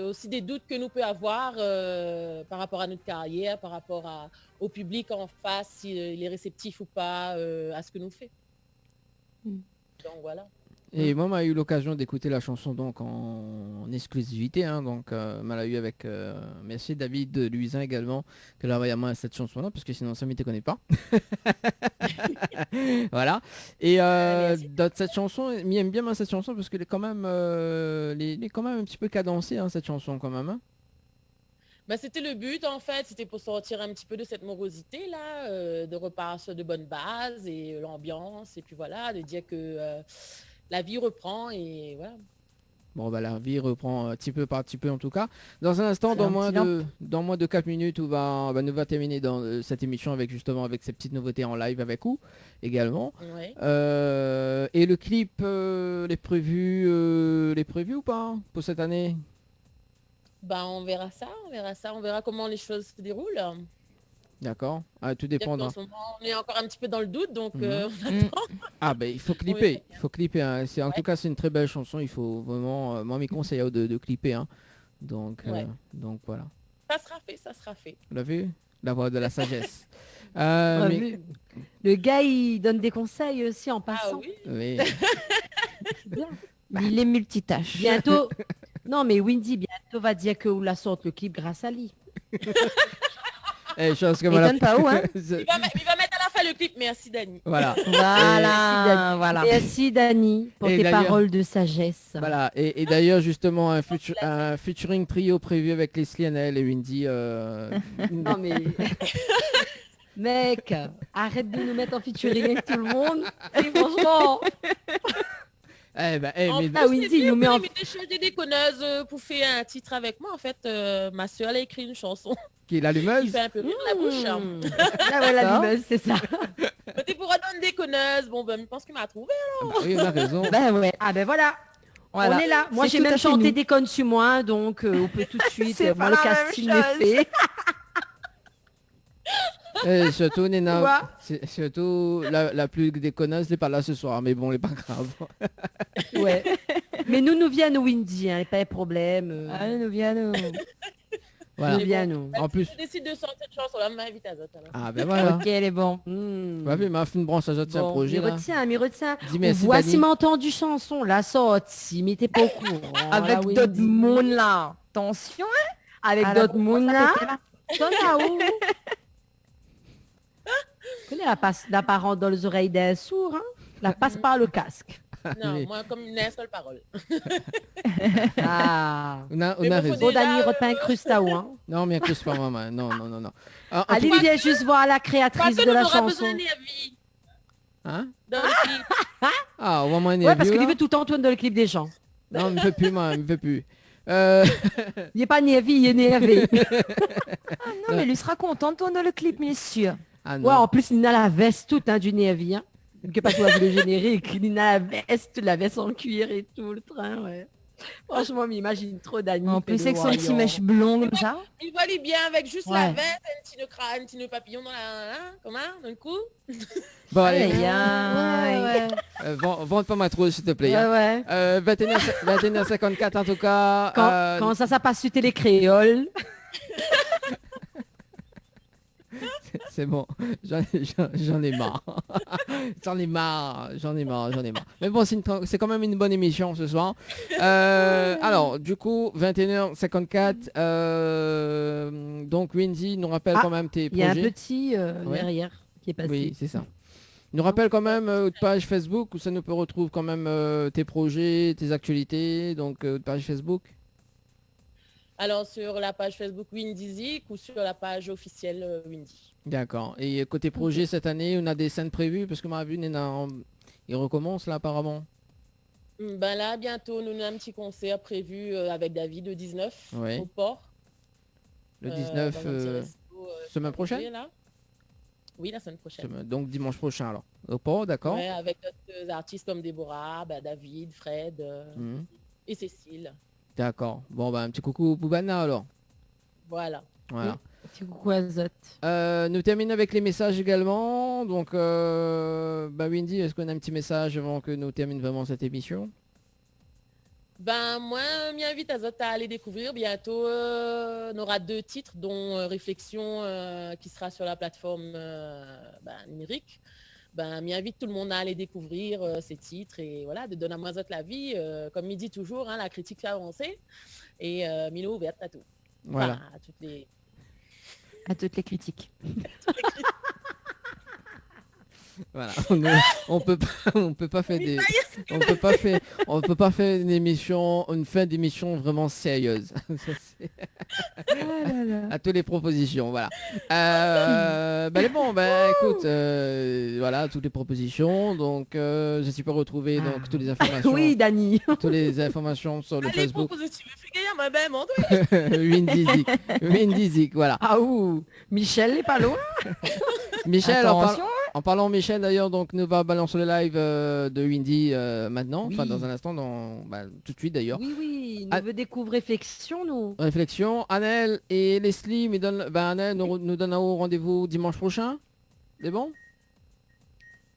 aussi des doutes que nous peut avoir par rapport à notre carrière, par rapport au public en face, s'il est réceptif ou pas à ce que nous fait. Donc voilà. Et moi, j'ai eu l'occasion d'écouter la chanson donc en exclusivité, hein, donc m'a eu avec merci David Luisin également que l'a envoyé à cette chanson-là parce que sinon ça ne te connaît pas. Voilà. Et dans cette chanson, j'aime bien cette chanson parce qu'elle est quand même, elle est quand même un petit peu cadencée hein, cette chanson quand même. Hein. C'était le but en fait, c'était pour sortir un petit peu de cette morosité là, de repartir sur de bonnes bases et l'ambiance et puis voilà, de dire que la vie reprend et voilà. Bon la vie reprend petit peu par petit peu en tout cas. Dans un instant, dans moins de 4 minutes, nous va terminer dans cette émission avec justement avec ces petites nouveautés en live avec vous également. Ouais. Et le clip, les prévus ou pas pour cette année? On verra ça, on verra comment les choses se déroulent. D'accord. Tout dépendra. En ce moment, on est encore un petit peu dans le doute, donc on attend. Il faut clipper. Il faut clipper. Hein. En tout cas, c'est une très belle chanson. Il faut vraiment... moi, mes conseils de clipper. Hein. Donc voilà. Ça sera fait. Vous l'avez vu? La voix de la sagesse. Le gars, il donne des conseils aussi en passant. Ah oui. C'est bien. Il est multitâche. Bientôt... Non, mais Windy, bientôt va dire que vous la sorte le clip grâce à lui. Chose comme pas où, hein. Il va mettre à la fin le clip. Merci Dani. Voilà. Voilà. Merci Dani pour tes paroles de sagesse. Voilà. Et d'ailleurs justement un featuring trio prévu avec Leslie Annel et Windy. Non mais mec, arrête de nous mettre en featuring avec tout le monde. Et franchement. Windy, il nous met en des déconneuses pour faire un titre avec moi. En fait, ma soeur elle a écrit une chanson. Qui est l'allumeuse? Il fait un peu rire la bouche. Ah ouais, l'allumeuse, c'est ça. T'es pour une déconneuse. Bon, je pense qu'il m'a trouvé alors. Oui, on a raison. Ouais. Ah voilà. On est là. Moi, j'ai même chanté des connes sur moi, donc on peut tout de suite. Moi, le casting est fait. Surtout Nena, c'est surtout la plus déconneuse, elle n'est pas là ce soir, mais bon, elle n'est pas grave. Ouais. Mais nous viennent Windy, hein, pas de problème. Nous viennent. Voilà. En plus, je décide de sortir cette chanson, là, m'invite à Zot. Ah ben voilà. Ok, elle est bon. Bah oui, m'a fait une branche à Zot, c'est un projet là. Mais retiens. Merci, voici m'entendu chanson, la sortie, mais t'es pas au courant. Avec d'autres monde là. Attention, hein. Avec d'autres monde là. T'en as où? Connais la parole dans les oreilles d'un sourd, hein? La passe par le casque. Non, moi comme une seule parole. On a raison. Dani repeint Crustao, hein? Non, mais Crust pas maman. Non. Allez, viens juste voir la créatrice de la chanson. Hein? Dans le clip. Ah, au moment ouais, parce qu'il veut tout Antoine dans le clip des gens. Non, il ne veut plus, moi, il ne veut plus. Il n'est pas Névi, il est Névi. Non, mais lui sera content Antoine dans le clip, mais sûr. Ouais, en plus, il a la veste toute hein, du Névi. Hein. Que pas toi le générique, il a la veste en cuir et tout, le train, ouais. Franchement, m'imagine trop Dani. En plus, avec son petit mèche blond comme ça. Il va aller bien avec juste la veste, un petit nœud papillon dans le cou. Bon, allez. Ouais. Vente pas ma trousse, s'il te plaît. Ouais. 21h54 en tout cas. Quand ça passe sur Télé Créole. C'est bon, j'en ai marre. J'en ai marre. Mais bon, c'est quand même une bonne émission ce soir. Alors, du coup, 21h54. Donc, Windy nous rappelle quand même tes projets. Il y a un petit derrière qui est passé. Oui, c'est ça. Il nous rappelle quand même une page Facebook où ça nous peut retrouver quand même tes projets, tes actualités. Donc, page Facebook. Alors, sur la page Facebook Windy Zik ou sur la page officielle Windy. D'accord. Et côté projet, cette année, on a des scènes prévues parce que ma vue, il recommence là apparemment. Là, bientôt, nous avons un petit concert prévu avec David le 19 au port. Le 19, semaine prochaine là. Oui, la semaine prochaine. Donc dimanche prochain alors. Au port, d'accord. Ouais, avec d'autres artistes comme Déborah, David, Fred et Cécile. D'accord. Bon, un petit coucou Boubana alors. Voilà. Voilà. Petit coucou à Zot. Nous terminons avec les messages également. Donc, Windy, est-ce qu'on a un petit message avant que nous terminions vraiment cette émission? Moi, je m'invite à Zot à aller découvrir. Bientôt, on aura 2 titres, dont Réflexion qui sera sur la plateforme numérique. M'invite tout le monde à aller découvrir ces titres et voilà, de donner à moi Zot la vie. Comme il dit toujours, la critique fait avancer. Et Milo ouverte à tout. Voilà. Enfin, à toutes les critiques. Voilà, on peut pas faire une émission, une fin d'émission vraiment sérieuse. À toutes les propositions, voilà. Écoute, voilà, toutes les propositions. Donc, je suis pas retrouvé donc toutes les informations. Oui, Dani. Toutes les informations sur le Facebook. Windy Zik, voilà. Ah ouh, Michel n'est pas loin. Michel, en parlant Michel d'ailleurs, donc nous va balancer le live de Windy maintenant, enfin dans un instant, tout de suite d'ailleurs. Oui, nous veut découvrir Réflexion, nous. Réflexion, Annelle et Leslie Annelle nous donne un rendez-vous dimanche prochain. C'est bon?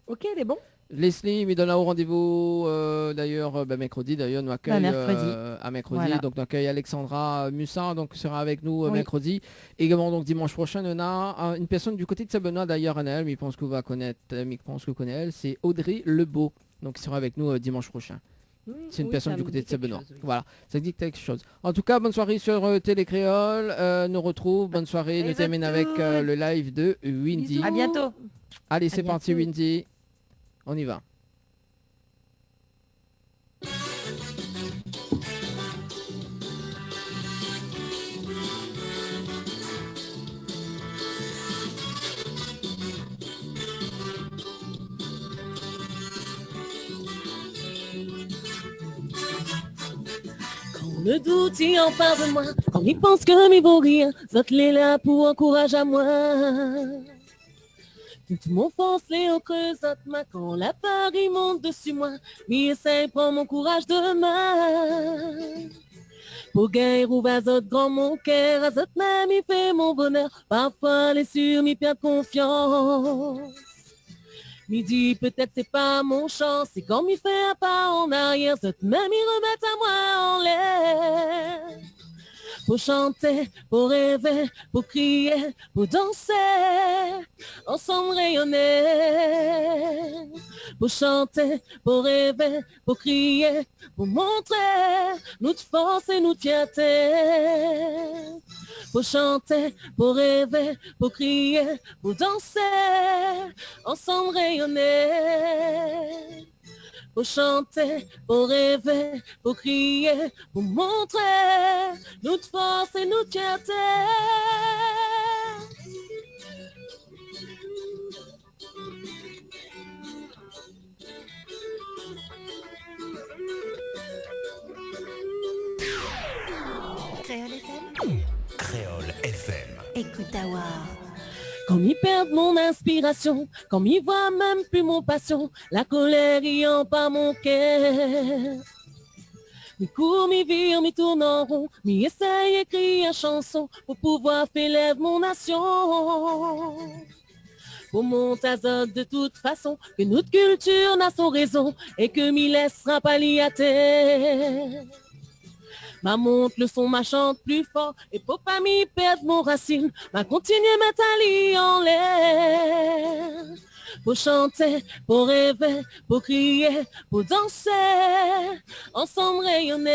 Ok, c'est bon. Leslie me donne un rendez-vous d'ailleurs mercredi, d'ailleurs nous accueille à mercredi, voilà. Donc nous accueille Alexandra Mussa, donc sera avec nous mercredi. Également donc dimanche prochain on a une personne du côté de Saint-Benoît d'ailleurs, Annelle, mais je pense que vous va connaître, c'est Audrey Lebeau, donc qui sera avec nous dimanche prochain. C'est une personne du côté de Saint-Benoît. Voilà, ça dit quelque chose. En tout cas, bonne soirée sur Télé Créole, nous retrouve, bonne soirée, nous termine avec le live de Windy. À bientôt. Allez, c'est parti Windy. On y va. Quand le doute y empare de moi, quand il pense que m'y vaut rien, Zot l'est là pour encourage à moi. Tout mon force les au creux ma quand la peur y monte dessus moi, mais essaye prend mon courage de main. Pour gagner ou Zot grand mon cœur, à Zot même il fait mon bonheur, parfois les sûrs m'y perdent confiance. M'y dit peut-être c'est pas mon chance, c'est quand m'y fait un pas en arrière, Zot même il remet à moi en l'air. Pour chanter, pour rêver, pour crier, pour danser, ensemble rayonner. Pour chanter, pour rêver, pour crier, pour montrer notre force et notre fierté. Pour chanter, pour rêver, pour crier, pour danser, ensemble rayonner. Pour chanter, pour rêver, pour crier, pour montrer notre force et notre fierté. Créole FM. Créole FM. Écoute à voir. Quand m'y perd mon inspiration, quand m'y voit même plus mon passion, la colère y en pas mon cœur. Mi cours, mi vire, mi tourne en rond, mi essaye écrire une chanson pour pouvoir faire lève mon nation. Pour mon Zot de toute façon, que notre culture n'a son raison et que m'y laissera pas l'y à terre. Ma monte le son, ma chante plus fort et pour pas m'y perdre mon racine, ma continuer mettre un lit en l'air. Pour chanter, pour rêver, pour crier, pour danser, ensemble rayonner.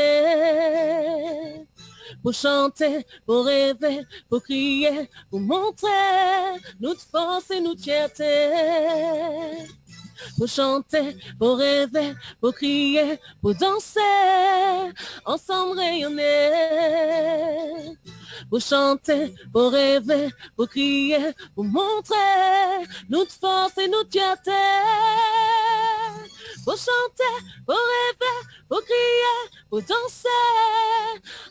Pour chanter, pour rêver, pour crier, pour montrer notre force et notre fierté. Pour chanter, pour rêver, pour crier, pour danser, ensemble rayonner. Pour chanter, pour rêver, pour crier, pour montrer notre force et notre fierté. Pour chanter, pour rêver, pour crier, pour danser,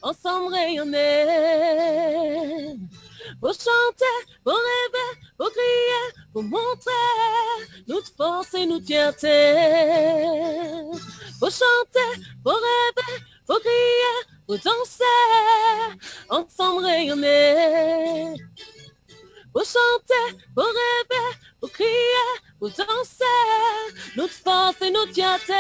ensemble rayonner. faut chanter, faut rêver, faut crier, faut montrer notre force et notre fierté. Faut chanter, faut rêver, faut crier, faut danser, ensemble rayonner. Faut chanter, faut rêver, faut crier, faut danser, notre force et notre fierté.